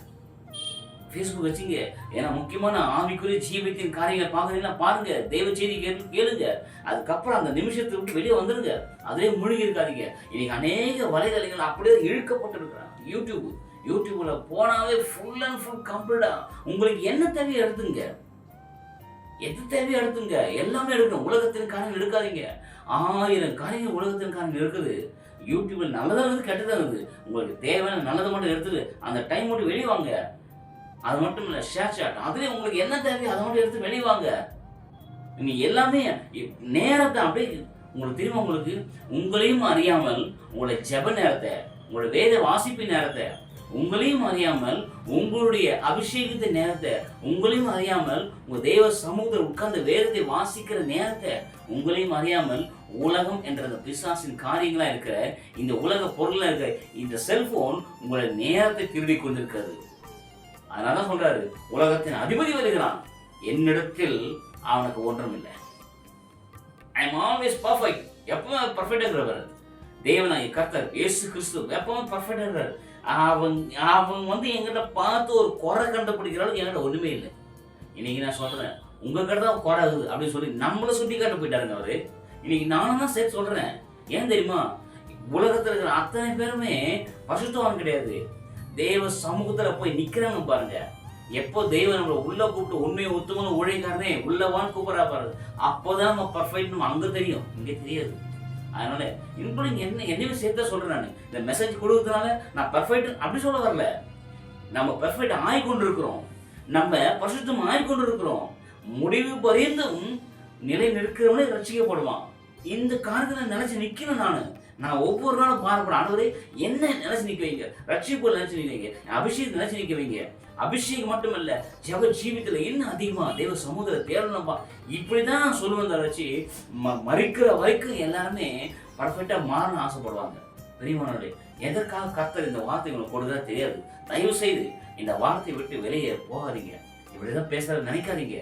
ஃபேஸ்புக் வச்சுங்க. ஏன்னா முக்கியமான ஆவிக்குரிய ஜீவியத்தின் காரியங்களை பார்க்குறீங்கன்னா பாருங்க, தெய்வ செய்தி கேளுங்க. அதுக்கப்புறம் அந்த நிமிஷத்தை விட்டு வெளியே வந்துருங்க. அதே மூழ்கி இருக்காதீங்க. இன்னைக்கு அநேக வலைதளங்கள் அப்படியே இழுக்கப்பட்டு இருக்கிறாங்க. யூடியூப்ல போனாவே ஃபுல் அண்ட் ஃபுல் கம்ப்ளீட்டா உங்களுக்கு என்ன தேவையோ எடுத்துங்க, எது தேவையோ எடுத்துங்க, எல்லாமே எடுக்கணும். உலகத்தின் காரியங்கள் எடுக்காதீங்க. 1000 காரியங்கள் உலகத்தின் காரியங்கள் இருக்குது. யூடியூப்ல நல்லதாக இருக்குது, கெட்டதாக இருக்குது. உங்களுக்கு தேவையான நல்லதை மட்டும் எடுத்துட்டு அந்த டைம் மட்டும் வெளியே வாங்க. அது மட்டும் இல்லை, ஷேர் சாட், அதுலேயே உங்களுக்கு என்ன தேவையோ அதை மட்டும் எடுத்து வெளியே வாங்க. நீங்க எல்லாமே நேரத்தை அப்படியே உங்களுக்கு தெரியுமா? உங்களுக்கு உங்களையும் அறியாமல் உங்களுடைய ஜெப நேரத்தை, உங்களுடைய வேத வாசிப்பு நேரத்தை, உங்களையும் அறியாமல் உங்களுடைய அபிஷேகத்தை நேரத்தை, உங்களையும் அறியாமல் உங்க தேவ சமூகத்தில் உட்கார்ந்து வேதத்தை வாசிக்கிற நேரத்தை, உங்களையும் அறியாமல் உலகம் என்ற பிசாசின் காரியங்களா இருக்கிற இந்த உலக பொருளா இருக்கிற இந்த செல்போன் உங்களுடைய நேரத்தை திருடி கொண்டிருக்கிறது. அதனால சொல்றாரு, உலகத்தின் அதிபதி வருகிறான், என்னிடத்தில் அவனுக்கு ஒன்றும் இல்லை. I am always perfect. எப்பவுமே பர்ஃபெக்டா இருக்கிறவர் தேவனாகிய கர்த்தர் இயேசு கிறிஸ்து எப்பவுமே பர்ஃபெக்டா இருக்கிறார். அவன் வந்து எங்கிட்ட பார்த்து ஒரு குறை கண்டுபிடிக்கிற அளவுக்கு என்கிட்ட ஒண்ணுமே இல்லை. இன்னைக்கு நான் சொல்றேன், உங்க கிட்ட தான் குறை ஆகுது அப்படின்னு சொல்லி நம்மள சுட்டி காட்ட போயிட்டாருங்க அவரு. இன்னைக்கு நானும் தான் சேர்த்து சொல்றேன். ஏன் தெரியுமா? உலகத்துல இருக்கிற அத்தனை பேருமே பரிசுத்தவான் கிடையாது. தேவ சமூகத்துல போய் நிக்கிறவங்க பாருங்க. எப்போ தெய்வம் நம்மளை உள்ள கூப்பிட்டு உண்மையை ஒத்துமான ஊழியக்காரனே உள்ளவான்னு கூப்பிடா பாருங்க, அப்போதான் நம்ம பர்ஃபெக்ட் நம்ம அங்க தெரியும், இங்க தெரியாது. அதனால இன்க்ளூடிங் என்னையும் சேர்த்து சொல்றேன். நான் இந்த மெசேஜ் கொடுக்கறதுனால நான் பர்ஃபெக்ட் அப்படி சொல்ல வரல. நம்ம பர்ஃபெக்ட் ஆகிக்கொண்டு இருக்கிறோம், நம்ம பரிசுத்தம் ஆகிக்கொண்டு இருக்கிறோம். முடிவு பரியந்தும் நிலை நிற்கிறவனே ரட்சிக்கப்படுவான். இந்த காரியத்துல நினைச்சு நிக்கணும். நான் ஒவ்வொரு நாளும் பாரப்பட, ஆண்டவரே என்ன நினைச்சு நிக்க வைங்க, ரட்சிப்பு நினைச்சு நிக்க வைங்க, அபிஷேகம் நினைச்சு நிக்க வைங்க. அபிஷேகம் மட்டுமல்ல, ஜெப ஜீவித்துல இன்னும் அதிகமா தேவ சமூகத்தை தேடணும்பா. இப்படிதான் நான் சொல்லுவேன். வச்சு மறிக்கிற வரைக்கும் எல்லாருமே பர்ஃபெக்டா மாறணும்னு ஆசைப்படுவாங்க. பிரியமானவர்களே, எதற்காக கர்த்தர் இந்த வார்த்தை உங்களுக்கு கொடுத்தா தெரியாது. தயவு செய்து இந்த வார்த்தையை விட்டு வெளியே போகாதீங்க. இப்படிதான் பேசுறது நினைக்காதீங்க.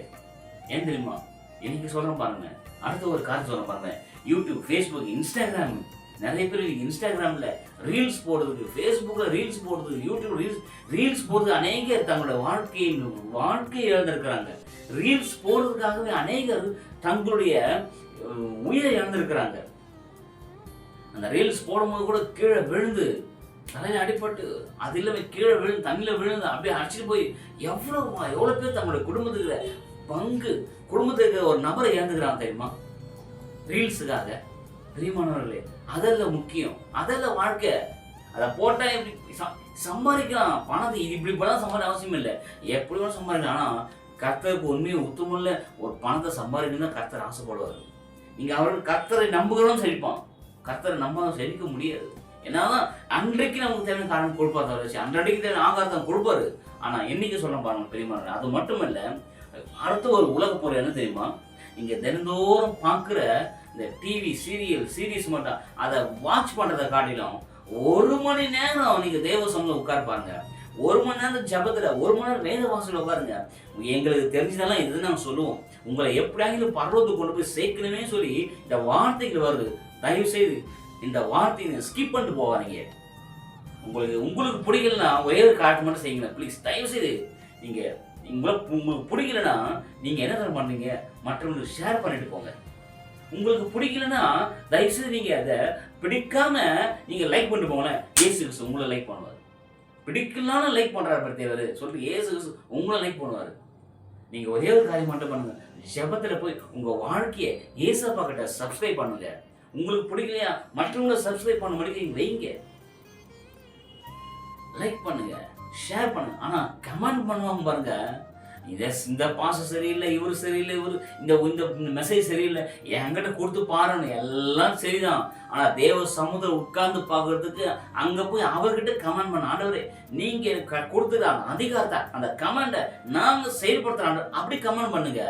ஏன் தெரியுமா? இன்னைக்கு சொல்றேன் பாருங்க, அடுத்த ஒரு காரணம் சொல்றேன் பாருங்க. யூடியூப், ஃபேஸ்புக், இன்ஸ்டாகிராம், நிறைய பேர் இன்ஸ்டாகிராம்ல ரீல்ஸ் போடுறதுக்கு, ஃபேஸ்புக்ல ரீல்ஸ் போடுறதுக்கு, யூடியூப் ரீல்ஸ் போடுறது அநேகர் தங்களோட வாழ்க்கையை இழந்திருக்கிறாங்க. ரீல்ஸ் போடுறதுக்காகவே அநேகர் தங்களுடைய உயிரை இழந்திருக்கிறாங்க. அந்த ரீல்ஸ் போடும்போது கூட கீழே விழுந்து தலையில அடிபட்டு, அது இல்லாம கீழே விழுந்து தண்ணியில விழுந்து அப்படியே அடிச்சுட்டு போய் எவ்வளவு பேர் தங்களுடைய குடும்பத்துக்கு ஒரு நபரை இழந்துக்கிறாங்க தெரியுமா? ரீல்ஸுக்காக. பிரியமானவர்களே, அதெல்லாம் முக்கியம், அதெல்லாம் வாழ்க்கை. அதை போட்டா எப்படி சம்பாதிக்கலாம் பணத்தை, இப்படி பணம் சம்பாதிக்க அவசியம் இல்லை, எப்படி வேணும் சம்பாதிக்கலாம். ஆனா கர்த்தருக்கு உண்மையை உத்தமுள்ள ஒரு பணத்தை சம்பாதிக்கணும் தான் கர்த்தர் ஆசைப்படுவார். நீங்க அவர்கள் கர்த்தரை நம்புகிறோம் செழிப்பான், கர்த்தரை நம்ப செழிக்க முடியாது. என்னதான் அன்றைக்கு நமக்கு தேவையான காரணம் கொடுப்பாரு வச்சு, அன்றைக்கு தேவையான ஆகாரத்தை கொடுப்பாரு. ஆனா என்னைக்கு சொல்ல பாருங்க பெரியமான, அது மட்டும் இல்ல, அடுத்த ஒரு உலக பொருள் என்ன தெரியுமா? நீங்க தினந்தோறும் பார்க்குற இந்த டிவி சீரீஸ் மட்டும் அதை வாட்ச் பண்றதை காட்டிலும் 1 மணி நேரம் நீங்க தேவ சமூகம் உட்கார பாருங்க. 1 மணி நேரம் ஜபத்துல, 1 மணி நேரம் வேத வாசல் உட்காருங்க. எங்களுக்கு தெரிஞ்சதெல்லாம் இதுன்னு நாங்கள் சொல்லுவோம். உங்களை எப்படியாவது பர்வத்துக்கு கொண்டு போய் சேர்க்கணுமே சொல்லி இந்த வார்த்தைகள் வருது. தயவு செய்து இந்த வார்த்தையை ஸ்கிப் பண்ணிட்டு போவாதீங்க. உங்களுக்கு பிடிக்கலன்னா ஒரே ஒரு காட்டு மட்டும் செய்யுங்க ப்ளீஸ். தயவு செய்து நீங்க உங்களுக்கு பிடிக்கலன்னா நீங்க என்ன பண்றீங்க, மற்றவங்களுக்கு ஷேர் பண்ணிட்டு போங்க. உங்களுக்கு பிடிக்கலன்னா தயவு செய்து நீங்க அதை பிடிக்காம நீங்க லைக் பண்ணிட்டு போங்களேன். இயேசு கிறிஸ்து உங்களை லைக் பண்ணுவார். பிடிக்கலான்னு லைக் பண்றாரு தேவர் சொல்லிட்டு இயேசு கிறிஸ்து உங்களை லைக் பண்ணுவார். நீங்க ஒரே ஒரு காரியம் மட்டும் பண்ணுங்க, ஜெபத்துல போய் உங்க வாழ்க்கையை ஏசப்பா கிட்ட சப்ஸ்கிரைப் பண்ணுங்க. உங்களுக்கு பிடிக்கலையா மற்றவங்களை சப்ஸ்கிரைப் பண்ண முடியும் வைங்க, லைக் பண்ணுங்க, ஷேர் பண்ணுங்க. ஆனா கமெண்ட் பண்ணுவாங்க பாருங்க, இந்த பாசம் சரியில்லை, இவரு சரியில்லை, இவரு இந்த மெசேஜ் சரியில்லை, என்கிட்ட கொடுத்து பாருன்னு. எல்லாம் சரிதான். ஆனா தேவ சமுதிரம் உட்கார்ந்து பாக்குறதுக்கு அங்க போய் அவர்கிட்ட கமெண்ட் பண்ண, ஆண்டவரே நீங்க கொடுத்துருக்காங்க அதிகாரத்தை, அந்த கமெண்ட நாங்க செயல்படுத்துறாங்க அப்படி கமெண்ட் பண்ணுங்க.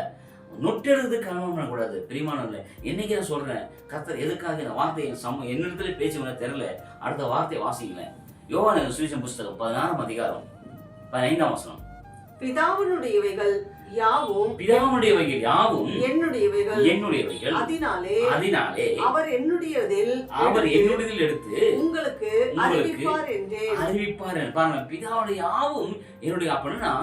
நொட்டெடுத்து கமெண்ட் பண்ணக்கூடாது. பிரியமானவர்களே, என்னைக்கு நான் சொல்றேன், கர்த்தர் எதுக்காக இந்த வார்த்தையை என்னிடத்துல பேசுவேன்னு தெரியல. அடுத்த வார்த்தையை வாசிக்கல. யோவான் சுவிசேஷம் புஸ்தகம் 16ஆம் அதிகாரம் 15ஆம் வசனம். பிதாவினுடையவைகள் யாவும் என்னுடையவைகள், அதனாலே அவர் என்னுடையதில் எடுத்து உங்களுக்கு அறிவிப்பார் பாருங்க. பிதாவுடைய யாவும் என்னுடைய. அப்படின்னா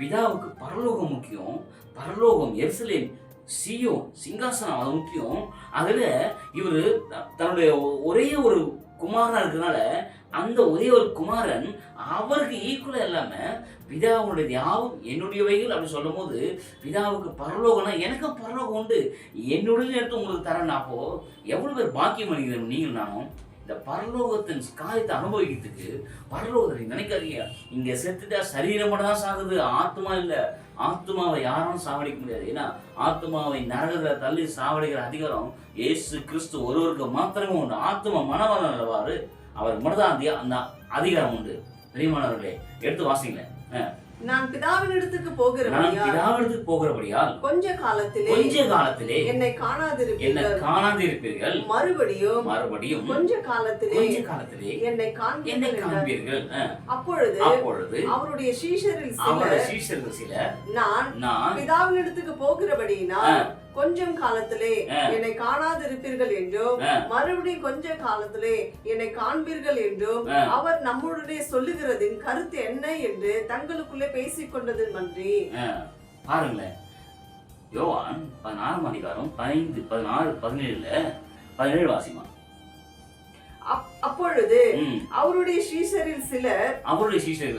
பிதாவுக்கு பரலோகம் முக்கியம். பரலோகம், எருசலேம், சீயோன், சிங்காசனம் அது முக்கியம். அதுல இவரு தன்னுடைய ஒரே ஒரு குமாரனா இருக்கிறதுனால அந்த ஒரே ஒரு குமாரன் அவருக்கு ஈக்குவலா இல்லாம பிதாவுடைய யாவும் என்னுடையவைகள் அப்படி சொல்லும் போது பிதாவுக்கு பரலோகம்னா எனக்கும் பரலோகம் உண்டு, என்னுடைய எடுத்து உங்களுக்கு தரேன். அப்போ எவ்வளவு பேர் பாக்கியம் பண்ணிக்கிறோம் நீங்கள் நானும் இந்த பரலோகத்தின் காரியத்தை அனுபவிக்கிறதுக்கு. பரலோகத்தை நினைக்காதீங்க, இங்க செத்துட்டா சரீரம் மட்டும் தான் சாகுது, ஆத்மா இல்ல. ஆத்மாவை யாரும் சாவடிக்க முடியாது. ஏன்னா ஆத்மாவை நரகத்துல தள்ளி சாவடிக்கிற அதிகாரம் இயேசு கிறிஸ்து ஒருவருக்கு மாத்திரமே உண்டு. ஆத்மா மனவளம் அல்லவாறு அவர் மட்டும்தான் அந்த அதிகாரம் உண்டு. பிரியமானவர்களே, எடுத்து வாசிங்களேன். நான் பிதாவினிடத்துக்கு போகிறபடியால் கொஞ்ச காலத்திலே என்னை காணாதிருப்பீர்கள், மறுபடியும் கொஞ்ச காலத்திலே என்னை காண்பீர்கள். அப்பொழுது அவருடைய சீஷரில் சிலர் நான் பிதாவினிடத்துக்கு போகிறபடியினால் கொஞ்சம் காலத்திலே என்னை காணாதிருப்பீர்கள் என்றும் மறுபடியும் கொஞ்ச காலத்திலே என்னை காண்பீர்கள் என்றும் அவர் நம்முடைய சொல்லுகிறதின் கருத்து என்ன என்று தங்களுக்குள்ளே பேசிக் கொண்டது நன்றி. பாருங்களேன், யோவான் 16ஆம் அதிகாரம் 15, 16, 17 வாசிமா. அப்பொழுது அவருடைய சீஷரில்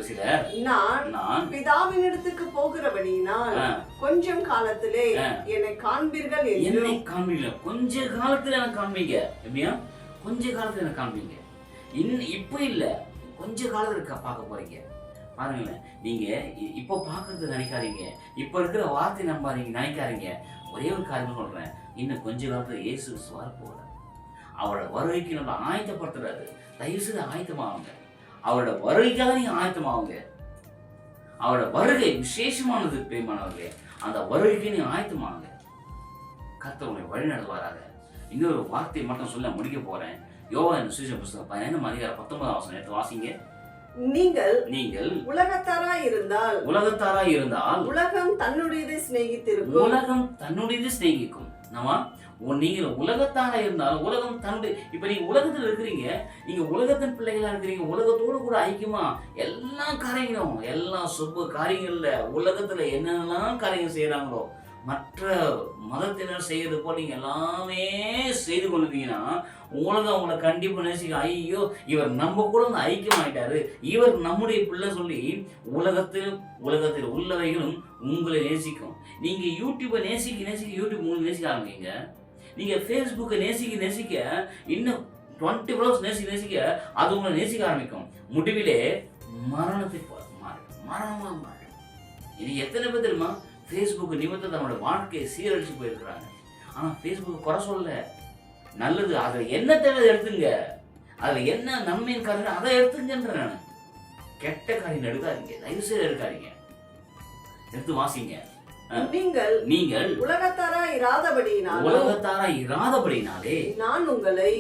சிலர் நான் பிதாவினிடத்துக்கு போகிறபடியினால் கொஞ்சம் காலத்திலே என்னை காண்பீர்கள் என்று. கொஞ்ச காலத்துல எனக்கு காண்பீங்க. எப்படியா? கொஞ்ச காலத்துல எனக்கு காண்பீங்க. இப்ப இல்ல, கொஞ்ச காலத்துல பார்க்க போறீங்க. பாருங்களேன், நீங்க இப்போ பாக்குறது நினைக்காதீங்க, இப்ப இருக்கிற வார்த்தை நம்பாதீங்க நினைக்காதீங்க. ஒரே ஒரு காரியம் சொல்றேன், இன்னும் கொஞ்ச காலத்துல இயேசு வரப்போற அவரோட வருகைக்கு நம்ம ஆயத்தப்படுத்துறாரு. தயவு செய்து ஆயத்தமாகுங்க. அவரோட வருகைக்காக நீங்க ஆயத்தமாகுங்க. அவரோட வருகை விசேஷமானது. பிரியமானவர்களே, அந்த வருகைக்கு நீங்க ஆயத்தமாகுங்க. கர்த்தர் உங்களை வழி நடத்துவாராக. இன்னொரு வார்த்தை மட்டும் சொல்ல முடிக்க போறேன். யோவான் சுவிசேஷ புத்தகம் 15 அதிகாரம் 19 வசனம் எடுத்து வாசிங்க. நீங்கள் உலகத்தாராய் இருந்தால் உலகம் தன்னுடையதை சிநேகிக்கும். நீங்கள் உலகத்தாரா இருந்தால் உலகம் தன்னுடைய, இப்ப நீங்க உலகத்துல இருக்கிறீங்க, நீங்க உலகத்தின் பிள்ளைகளா இருக்கிறீங்க, உலகத்தோடு கூட ஐக்கியமா எல்லா காரியங்களும், எல்லா சுப காரியங்கள்ல உலகத்துல என்னென்னலாம் காரியங்கள் செய்யறாங்களோ மற்ற மதத்தினர் செய்யறது போல நீங்க எல்லாமே செய்து கொள்வீங்கன்னா உலகம் உங்களை கண்டிப்பா நேசிக்க, ஐயோ இவர் நம்ம கூட வந்து ஐக்கியம் ஆயிட்டாரு, இவர் நம்முடைய பிள்ளை சொல்லி உலகத்தில் உள்ளவைகளும் உங்களை நேசிக்கும். நீங்க யூடியூபை நேசிக்க யூடியூப் உங்களுக்கு நேசிக்க ஆரம்பிங்க. நீங்க ஃபேஸ்புக்கை நேசிக்க இன்னும் 20 ஃபாலோவர்ஸ் நேசிக்க அது உங்களை நேசிக்க ஆரம்பிக்கும். முடிவிலே மரணத்தை மரணமா மாறும். இது எத்தனை பேர் தெரியுமா ஃபேஸ்புக் நிமித்தம் தன்னோட வாழ்க்கையை சீரழிச்சு போயிருக்கிறாங்க. ஆனா ஃபேஸ்புக் குறை சொல்ல, நல்லது அதுல என்ன தேவை எடுத்துங்க, அதுல என்ன நன்மையின் காரியம் அதை எடுத்துங்கன்ற. நான் கெட்ட காரியம் எடுக்காதீங்க, தயவு செய்து எடுக்காதீங்க, எடுத்து வாசிங்க. நீங்கள் உலகத்தாரா இராதபடியினாலே நான் உங்களை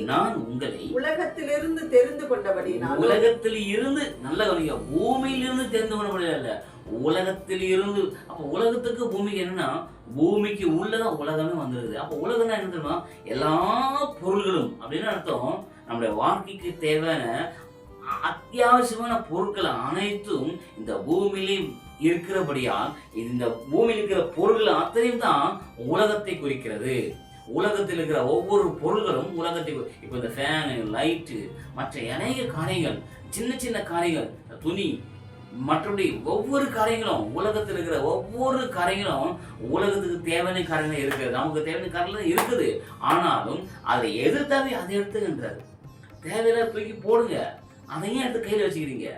உலகத்திலிருந்து தெரிந்து கொண்டபடியினாலே, உலகத்தில் இருந்து நல்ல கவனிங்க, பூமியிலிருந்து தெரிந்து கொண்டபடியால, உலகத்தில் இருந்து. அப்ப உலகத்துக்கு பூமிக்கு என்னன்னா, பூமிக்கு உள்ளதான் உலகமே வந்துருது. அப்ப உலகம்னா என்ன தெரியுமா, எல்லா பொருள்களும் அப்படின்னு அர்த்தம். நம்முடைய வாழ்க்கைக்கு தேவையான அத்தியாவசியமான பொருட்கள் அனைத்தும் இந்த பூமியிலே இருக்கிறபடியால் இந்த பூமியில் இருக்கிற பொருள்கள் அத்தனையும் தான் உலகத்தை குறிக்கிறது. உலகத்தில் இருக்கிற ஒவ்வொரு பொருள்களும் உலகத்தை, இப்ப இந்த ஃபேனு, லைட்டு, மற்ற அநேக காரியங்கள், சின்ன காரியங்கள், துணி, மற்றபடி ஒவ்வொரு காரியங்களும், உலகத்தில் இருக்கிற ஒவ்வொரு காரியங்களும் உலகத்துக்கு தேவையான காரியங்கள் இருக்குது, நமக்கு தேவையான காரியங்கள் இருக்குது. ஆனாலும் அதை எதிர்த்தாவே அதை எடுத்துக்கின்றாரு. தேவையில்ல தூக்கி போடுங்க, அதையும் எடுத்து கையில் வச்சுக்கிறீங்க.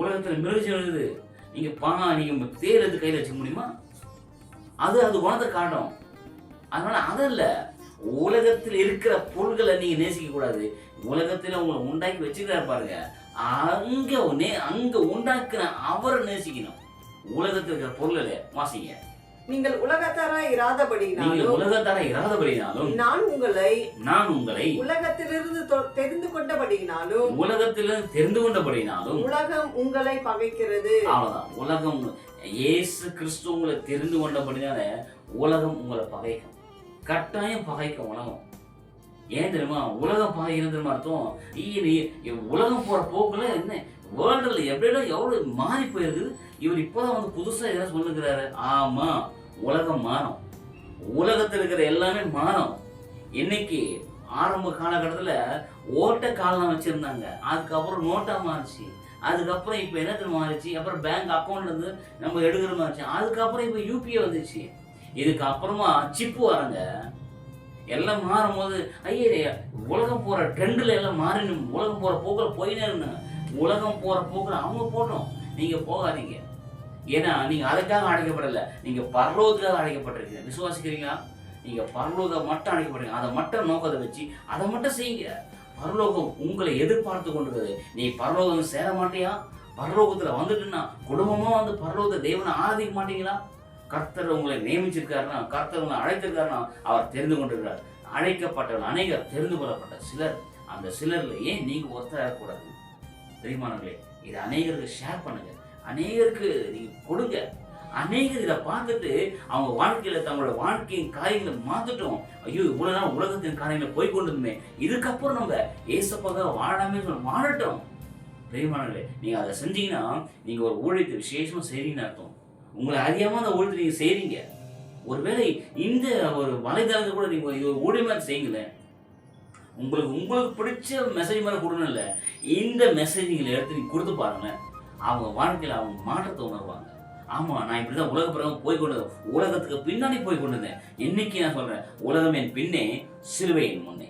உலகத்தில் மிருகம் எழுது, நீங்க தேர் எடுத்து கையில் வச்சுக்க முடியுமா? அது குணத்தை காட்டும். அதனால அதல்ல, உலகத்தில் இருக்கிற பொருள்களை நீங்க நேசிக்க கூடாது. உலகத்துல உங்களை உண்டாக்கி வச்சுக்கிறாரு பாருங்க, அங்க உண்டாக்குற அவரை நேசிக்கணும். உலகத்தில் இருக்கிற பொருளை வாசிங்க. நீங்கள் உலகத்தாரா இராதபடினாலும் நான் உங்களை உலகத்திலிருந்து தெரிந்து கொண்டபடினாலும் உலகம் உங்களை பகைக்கிறது. அவ்வளவுதான். உலகம் இயேசு கிறிஸ்து உங்களை தெரிந்து கொண்டபடினால உலகம் உங்களை பகைக்கும், கட்டாயம் பகைக்கும் உலகம். ஏன் தெரியுமா உலகம் பகைக்கிறது தெரியுமா அர்த்தம்? உலகம் போற போக்குல என்ன வேர்ல்டுல எப்படியெல்லாம் எவ்வளவு மாறி போயிருக்குது. இவர் இப்பதான் வந்து புதுசா எதாவது சொல்லுகிறாரு. ஆமா, உலகம் மாறும், உலகத்தில் இருக்கிற எல்லாமே மாறும். இன்னைக்கு ஆரம்ப காலகட்டத்துல ஓட்ட காலம் வச்சிருந்தாங்க, அதுக்கப்புறம் நோட்டா மாறிச்சு, அதுக்கப்புறம் இப்ப என்ன மாறிச்சு, அப்புறம் பேங்க் அக்கௌண்ட்ல இருந்து நம்ம எடுக்கிற மாறிச்சு, அதுக்கப்புறம் இப்ப யூபிஐ வந்துச்சு, இதுக்கு அப்புறமா சிப்பு வராங்க. எல்லாம் மாறும் போது ஐயா உலகம் போற ட்ரெண்ட்ல எல்லாம் மாறினும், உலகம் போற போக்குல போயினே இருந்தாங்க. உலகம் போற போக்குல அவங்க போட்டோம், நீங்க போகாதீங்க. ஏன்னா நீங்க அதுக்காக அழைக்கப்படல, நீங்க பரலோகத்துக்காக அழைக்கப்பட்டிருக்கீங்க. விசுவாசிக்கிறீங்களா? நீங்க பரலோகம் மட்டும் அழைக்கப்படுறீங்க, அதை மட்டும் நோக்கத்தை வச்சு அதை மட்டும் செய்யுங்க. பரலோகம் உங்களை எதிர்பார்த்து கொண்டிருக்குது. நீ பரலோகம் சேர மாட்டியா? பரலோகத்துல வந்துட்டுன்னா குடும்பமா வந்து பரலோகத்தை தேவனை ஆராதிக்க மாட்டீங்களா? கர்த்தர் உங்களை நியமிச்சிருக்காருன்னா, கர்த்தர் உங்களை அழைத்திருக்காருன்னா அவர் தெரிந்து கொண்டிருக்கிறார். அழைக்கப்பட்டவர்கள் அநேகர், தெரிந்து கொள்ளப்பட்ட சிலர். அந்த சிலர்ல ஏன் நீங்க ஒருத்தரக்கூடாது? தெரியுமானங்களே, இது அநேகருக்கு ஷேர் பண்ணுங்க, அநேகருக்கு நீங்க கொடுங்க. அநேகர் இதை பார்த்துட்டு அவங்க வாழ்க்கையில தங்களோட வாழ்க்கையின் காரியங்களை மாத்துட்டோம். ஐயோ இவ்வளவு நாள் உலகத்தின் காரியங்களை போய் கொண்டிருந்தோமே, இதுக்கப்புறம் நம்ம ஏசப்பாக வாழாமே வாழட்டும். தெரியுமானங்களே, நீங்க அதை செஞ்சீங்கன்னா நீங்க ஒரு ஊழியத்தை விசேஷமா செய்றீங்கன்னு அர்த்தம். உங்களை அறியாம அந்த ஊழியத்தை நீங்க செய்றீங்க. ஒருவேளை இந்த ஒரு வலைதளத்தை கூட நீங்க இது ஒரு ஊழியமா செய்யுங்களேன். உங்களுக்கு பிடிச்ச மெசேஜ் மாதிரி கொடுக்கணும் இல்லை, இந்த மெசேஜ் நீங்க எடுத்து நீங்க கொடுத்து பாருங்க. அவங்க வாழ்க்கையில அவங்க மாற்றத்தை உணர்வாங்க. ஆமா, நான் இப்படிதான் உலக பிறகு போய் கொண்டு, உலகத்துக்கு பின்னாடி போய் கொண்டு இருந்தேன். இன்னைக்கு நான் சொல்றேன், உலகம் என் பின்னே, சிலுவையின் முன்னே,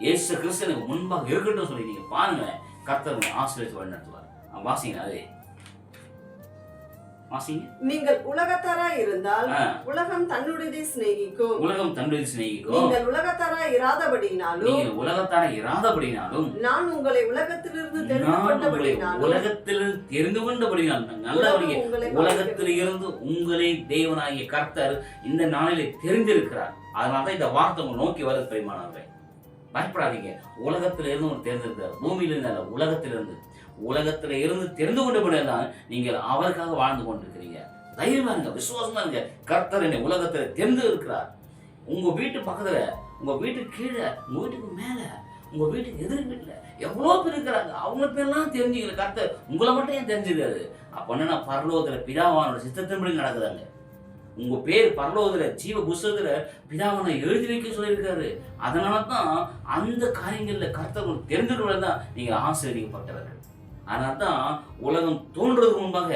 இயேசு கிறிஸ்து எனக்கு முன்பாக இருக்கட்டும் சொல்லி நீங்க பாருங்க. கர்த்தர் ஆசீர்வதித்து வழி நடத்துவார். வாசிங்க. அதே வாசிங்க. நீங்கள் உலகத்தாராய் இருந்தால் உலகம் தன்னுடையதை சிநேகிக்கும். உலகம் தன்னுடையதை சிநேகிக்கும். நீங்கள் உலகத்தாராய் இராதபடினாலும் நான் உங்களை உலகத்திலிருந்து தெரிந்து கொண்டபடினாலும் உலகத்தில் இருந்து உங்களை தேவனாகிய கர்த்தர் இந்த நாளிலே தெரிந்திருக்கிறார். அதனாலதான் இந்த வார்த்தை உங்களை நோக்கி வருது. பிரியமானவர்களே, பயப்படாதீங்க. உலகத்தில இருந்து உங்களுக்கு தெரிந்திருக்கிறார். பூமியில இருந்தால உலகத்தில இருந்து தெரிந்து கொண்டபடிதான் நீங்கள் அவருக்காக வாழ்ந்து கொண்டிருக்கிறீங்க. தைரியமா இருங்க, விசுவாசமா இருங்க. கர்த்தர் என்னை உலகத்துல தெரிந்து இருக்கிறார். உங்க வீட்டு பக்கத்துல, உங்க வீட்டுக்கு கீழே, உங்க வீட்டுக்கு மேல, உங்க வீட்டுக்கு எதிர் வீட்டுல எவ்வளவு பேர் இருக்கிறாங்க. அவங்க பேர்லாம் தெரிஞ்சுக்கல. கர்த்தர் உங்களை மட்டும் ஏன் தெரிஞ்சுக்காது? அப்ப பரலோகத்துல பிதாவானோட சித்தத்தின்படி நடக்குதாங்க. உங்க பேர் பரலோகத்துல ஜீவ புஸ்தகத்துல பிதாவான எழுதி வைக்க சொல்லியிருக்காரு. அதனாலதான் அந்த காரியங்கள்ல கர்த்தர் தெரிந்துள்ளதான் நீங்க ஆசீர்வதிக்கப்பட்டவர்கள். அதனால்தான் உலகம் தோன்றதுக்கு முன்பாக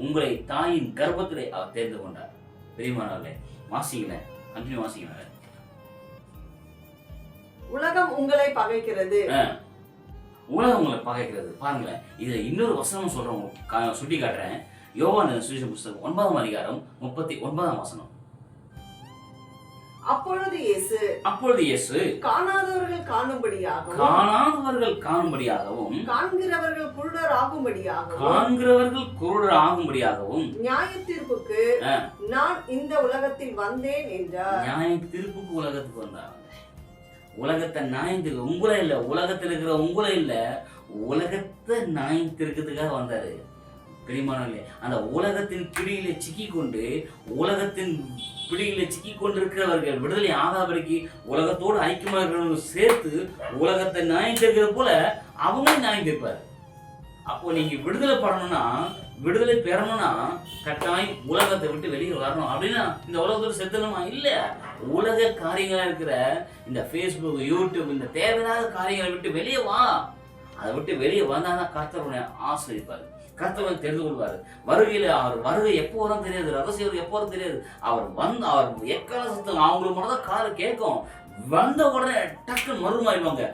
உங்களை தாயின் கர்ப்பத்திலே அவர் தெரிந்து கொண்டார். பெரியமானவர்களே, வாசிங்களேன், கண்டினியூ வாசிங்களேன். உலகம் உங்களை பகைக்கிறது. உலகம் உங்களை பகைக்கிறது. பாருங்களேன், இதுல இன்னொரு வசனம் சொல்றேன், சுட்டி காட்டுறேன். யோவான் சுவிசேஷ புஸ்தகம் 9ஆம் அதிகாரம் 39ஆம் வசனம். அப்பொழுது இயேசு காணாதவர்கள் காணும்படியாகவும் காண்கிறவர்கள் குருடர் ஆகும்படியாகவும் நியாய தீர்ப்புக்கு நான் இந்த உலகத்தில் வந்தேன் என்றார். நியாய தீர்ப்புக்கு உலகத்துக்கு வந்தார். உலகத்தை நியாயத்துக்கு உங்களை இல்ல, உலகத்தில் இருக்கிற உங்களை இல்ல, உலகத்தை நியாயத்திற்கிறதுக்காக வந்தாரு. பிரியமானவர்களே, அந்த உலகத்தின் பிடியில சிக்கி கொண்டிருக்கிறவர்கள் விடுதலை ஆகாதபடிக்கு உலகத்தோடு ஐக்கியமாக சேர்த்து உலகத்தை நியாயத்திருக்கிற போல அவங்களும் நியாயத்திருப்பாரு. அப்போ நீங்க விடுதலை பெறணும்னா கட்டாயம் உலகத்தை விட்டு வெளியே வரணும். அப்படின்னா இந்த உலகத்தோடு செத்துணுமா? இல்ல. உலக காரியங்களா இருக்கிற இந்த Facebook, YouTube, இந்த தேவையில்லாத காரியங்களை விட்டு வெளியே வா. அதை விட்டு வெளியே வந்தாதான் கர்த்தருடைய ஆசீர்வதிப்பாரு. கர்த்தர் தெரிந்து கொள்வாரு. அவர் வருகை எப்போ வரும் தெரியாது, ரகசியம் எப்போ வரும் தெரியாது. அவர் எக்கால சத்தம் அவங்களுக்கு மட்டும் தான் காது கேட்கும். வந்த உடனே டக்குன்னு மறுமாறிடுவாங்க,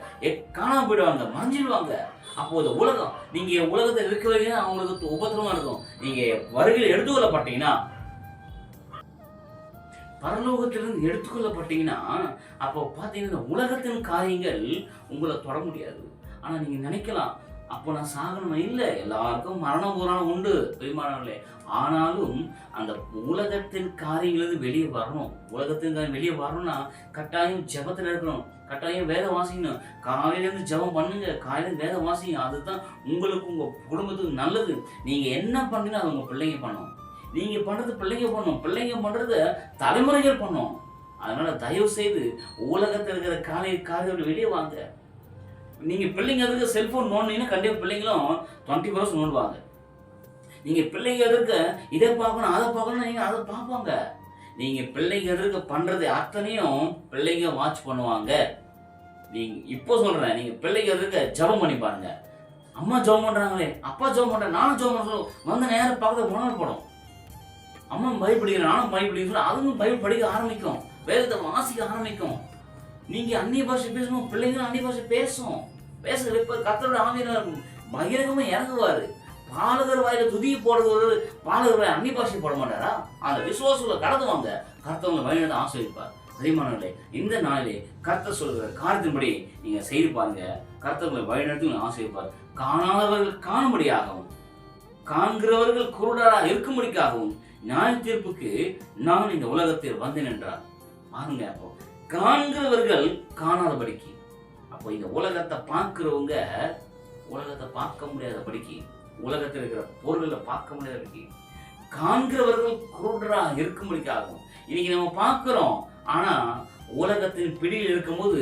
காணாம போயிடுவாங்க, மறைஞ்சிடுவாங்க. அப்போது உலகம், நீங்க உலகத்தை இருக்க வரைக்கும் அவங்களுக்கு உபத்திரமா இருக்கும். நீங்க வருகையில் எடுத்துக்கொள்ளப்பட்டீங்கன்னா, பரலோகத்திலிருந்து எடுத்துக்கொள்ளப்பட்டீங்கன்னா, அப்போ பாத்தீங்கன்னா உலகத்தின் காரியங்கள் உங்களை தொட முடியாது. ஆனா நீங்க நினைக்கலாம், அப்போ நான் சாகணுமா? இல்லை, எல்லாருக்கும் மரணம் புராணம் உண்டு பெருமானவர்களே. ஆனாலும் அந்த உலகத்தின் காரியங்களுக்கு வெளியே வரணும். உலகத்தின் வெளியே வரணும்னா கட்டாயம் ஜெபத்தில் இருக்கணும், கட்டாயம் வேதம் வாசிக்கணும். காலையிலேருந்து ஜெபம் பண்ணுங்க, காலையிலேருந்து வேதம் வாசிங்க. அதுதான் உங்களுக்கு உங்க குடும்பத்துக்கு நல்லது. நீங்க என்ன பண்ணீங்கன்னா அது உங்க பிள்ளைங்க பண்ணும். நீங்க பண்றது பிள்ளைங்க பண்ணும், பிள்ளைங்க பண்றத தலைமுறைகள் பண்ணும். அதனால தயவு செய்து உலகத்தில் இருக்கிற காரியத்தை வெளியே வாங்க. நீங்க பிள்ளைங்க எதுக்கு செல்போன் நோண்டிங்கன்னா கண்டிப்பா பிள்ளைங்களும் 20% நோண்டுவாங்க. நீங்க பிள்ளைங்க எதுக்கு இதை பார்க்கணும் அதை பார்க்கணும், நீங்க அதை பார்ப்பாங்க. நீங்க பிள்ளைங்க எதுக்கு பண்றது அத்தனையும் பிள்ளைங்க வாட்ச் பண்ணுவாங்க. நீங்க இப்போ சொல்றேன், நீங்க பிள்ளைங்க எதுக்கு ஜெபம் பண்ணி பாருங்க. அம்மா ஜெபம் பண்றாங்களே, அப்பா ஜெபம் பண்றேன், நானும் ஜெபம் பண்றேன், வந்து நேரம் பார்க்கறது உணர்வு படும். அம்மா பைபிள் படிக்கிறேன், நானும் பைபிள் படிக்கிறேன், அதுவும் பைபிள் படிக்க ஆரம்பிக்கும், வேதத்தை வாசிக்க ஆரம்பிக்கும். நீங்க அந்நிய பாஷை பேசணும், பிள்ளைங்களும் அந்நிய பாஷை பேசும். பேசுகிற கர்த்தரோட ஆவியானவர் பகிரங்கமா இறங்குவாரு. பாலகர் வாயில துதியை போடுறது, பாலகர் அந்நிய பாஷை போட மாட்டாரா? அந்த விசுவாசத்துல கடந்துவாங்க, கர்த்தவங்களை வழிநடத்த ஆசீர்வதிப்பார். அதிகமானவர்களே, இந்த நாளிலே கர்த்தர் சொல்கிற காரியத்தின்படி நீங்க செய்து பாருங்க. கர்த்தவங்களை வழிநடத்தி ஆசீர்வதிப்பார். காணாதவர்கள் காணும்படியாகவும் காண்கிறவர்கள் குருடராக இருக்கும்படிக்காகவும் நியாய தீர்ப்புக்கு நான் இந்த உலகத்தில் வந்தேன் என்றார். பாருங்க, அப்போ காண்கிறவர்கள் காணாதபடிக்கு, அப்போ இந்த உலகத்தை பார்க்கிறவங்க உலகத்தை பார்க்க முடியாதபடிக்கு, உலகத்தில் இருக்கிற பொருள்களை பார்க்க முடியாதபடிக்கு, காண்கிறவர்கள் குருடராக இருக்கும்படிக்காகும். இன்னைக்கு நம்ம பார்க்கிறோம், ஆனா உலகத்தின் பிடியில் இருக்கும்போது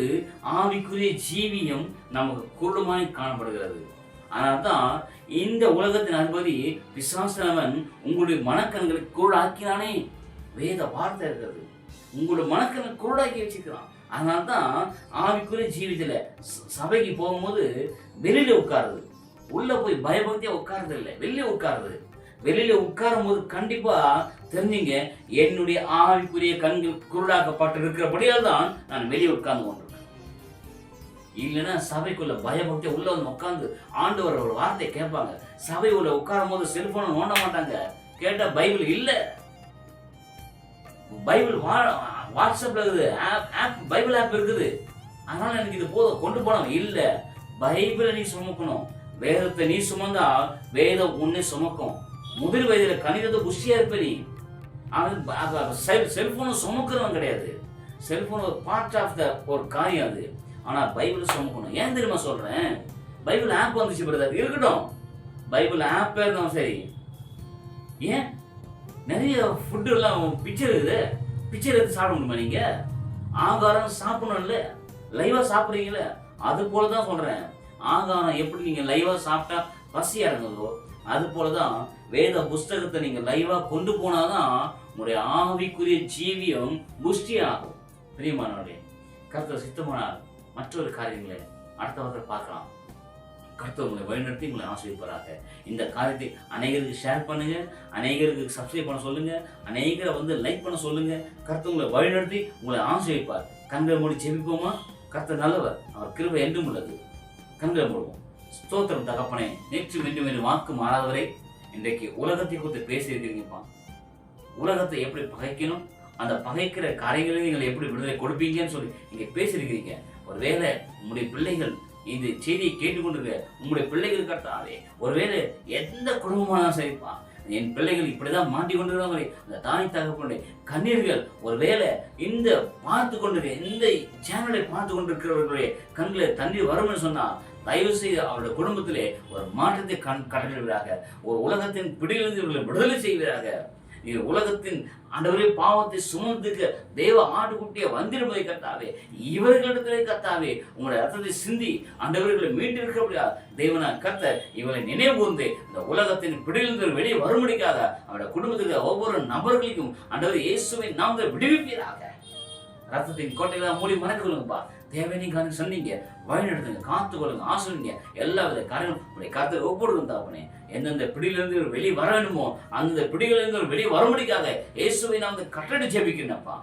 ஆவிக்குரிய ஜீவியம் நமக்கு குருடமாய் காணப்படுகிறது. அதனால்தான் இந்த உலகத்தின் அதிபதி பிசாசானவன் உங்களுடைய மனக்கண்களை குருடாக்கினானே. வேத வார்த்தை இருக்கிறது, உங்களுடைய மனக்கண்களை குருடாக்கி வச்சுக்கிறான். அதனால்தான் ஆவிக்குரிய ஜீவிதத்துல சபைக்கு போகும்போது வெளியில உட்காருது, உள்ள போய் பயபக்தியா உட்கார்றது இல்லை, வெளியில உட்காருது. வெளியில உட்காரும் போது கண்டிப்பா தெரிஞ்சுங்க, என்னுடைய ஆவிக்குரிய கண்கள் குருடாக்கப்பட்டு இருக்கிறபடியால் தான் நான் வெளியே உட்கார்ந்து கொண்டிருக்கேன். இல்லைன்னா சபைக்குள்ள பயபக்தியா உள்ள வந்து உட்கார்ந்து ஆண்டவர் ஒரு வார்த்தையை கேட்பாங்க. சபை உள்ள உட்காரும் போது செல்போனை நோண்ட மாட்டாங்க, கேட்டா பைபிள் இல்ல. பைபிள் வாட்ஸ்அப்ல இருக்குது, ஆப் பைபிள் ஆப் இருக்குது. அதனால எனக்கு இது போதும் கொண்டு போனோம் இல்ல. பைபிளை நீ சுமக்கணும். வேதத்தை நீ சுமந்தா வேதம் உன்னை சுமக்கும். முதல் வயதுல கணிதத்தை புஷ்டியா இருப்ப நீ. செல்போனும் சுமக்கிறவன் கிடையாது. செல்போன் ஒரு பார்ட் ஆஃப் த ஒரு காரியம் அது. ஆனா பைபிள் சுமக்கணும். ஏன் தெரியுமா சொல்றேன்? பைபிள் ஆப் வந்துச்சு பிரதர், இருக்கட்டும். பைபிள் ஆப் இருந்தாலும் சரி. ஏன் நிறைய ஃபுட்டு எல்லாம் பிக்சர் இருக்குது, பிக்சர் எடுத்து சாப்பிட முடியுமா? நீங்க ஆகாரம் சாப்பிடணும்ல, லைவா சாப்பிடுறீங்களே, அது போலதான் சொல்றேன். ஆகாரம் எப்படி நீங்க லைவா சாப்பிட்டா பசி அடங்குதோ, அது போலதான் வேத புஸ்தகத்தை நீங்க லைவா கொண்டு போனாதான் உங்களுடைய ஆவிக்குரிய ஜீவியம் புஷ்டி ஆகும். பிரியமானவர்களே, கர்த்தர் சித்தமானால் மற்றொரு காரியங்களை அடுத்த வாரத்தில் பார்க்கலாம். கர்த்தர் உங்களை வழிநடத்தி உங்களை ஆசீர்வதிப்பாராக. இந்த காரியத்தை அநேகருக்கு ஷேர் பண்ணுங்க, அநேகருக்கு சப்ஸ்கிரைப் பண்ண சொல்லுங்க, அநேகரை லைக் பண்ண சொல்லுங்க. கர்த்தர் உங்களை வழிநடத்தி உங்களை ஆசீர்வதிப்பார். கண்களை மூடி ஜெபிப்போமா? கர்த்தர் நல்லவர், அவர் கிருபை என்றும் உள்ளது. கண்களை மூடுவோம். ஸ்தோத்திரம் தகப்பனே, நேற்று மீண்டும் வாக்கு மாறாதவரை இன்றைக்கு உலகத்தை குறித்து பேசியிருக்கிறீங்கப்பா. உலகத்தை எப்படி பகைக்கணும், அந்த பகைக்கிற காரியங்களை நீங்கள் எப்படி விடுதலை கொடுப்பீங்கன்னு சொல்லி நீங்க பேசியிருக்கிறீங்க. ஒருவேளை உங்களுடைய பிள்ளைகள் இந்த செய்தியை கேட்டுக்கொண்டிருக்க உங்களுடைய பிள்ளைகள் கட்டாவே, ஒருவேளை எந்த குடும்பமானாலும் சரிப்பா, என் பிள்ளைகள் இப்படிதான் மாட்டி கொண்டிருக்காங்களே, அந்த தாய் தகப்பனுடைய கண்ணீர்கள் ஒருவேளை இந்த பார்த்து கொண்டிருக்க இந்த சேனலை பார்த்து கொண்டிருக்கிறவர்களுடைய கண்களை தண்ணீர் வரும்னு சொன்னா தயவு செய்து அவருடைய குடும்பத்திலே ஒரு மாற்றத்தை கட்டளையிடுவீராக. ஒரு உலகத்தின் பிடியிலிருந்து இவர்களை விடுதலை செய்வீராக. உலகத்தின் ஆண்டவரே பாவத்தை சுமந்துக்க தேவ ஆட்டுக்குட்டியை வந்திருப்பதை கர்த்தாவே, இவர்களிடத்திலே கர்த்தாவே உங்களுடைய ரத்தத்தை சிந்தி ஆண்டவர்களை மீட்டிருக்க தேவனா கர்த்தர் இவர்களை நினைவு கூர்ந்து இந்த உலகத்தின் பிடியிலிருந்து வெளியே வரும்படிக்காக அவருடைய குடும்பத்துக்கு ஒவ்வொரு நபர்களுக்கும் ஆண்டவர் இயேசுவின் நாமத்தை விடுவிப்பீராக. ரத்தத்தின் கோட்டையெல்லாம் மூடி மறைத்து கொள்ளுங்கப்பா. தேவையான சொன்னீங்க, வழி நடத்துங்க, காத்து கொள்ளுங்க, ஆசிரியங்க. எல்லா வித காரணம் உடைய காத்து ஒவ்வொருவரும் தாப்பனே எந்தெந்த பிடியிலிருந்து வெளியே வர வேண்டுமோ அந்த பிடிகளிலிருந்து வெளியே வரும்படிக்காக இயேசுவை நாமத்தை கட்டளை ஜெபிக்கிறேன்ப்பா.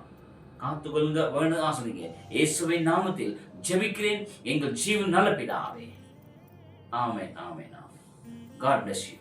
காத்து கொள்ளுங்க, வேணும் ஆசிரியங்க. இயேசுவை நாமத்தில் ஜெபிக்கிறேன் எங்கள் ஜீவன் நல்ல பிதாவே. ஆமென், ஆமென், ஆமென். God bless you.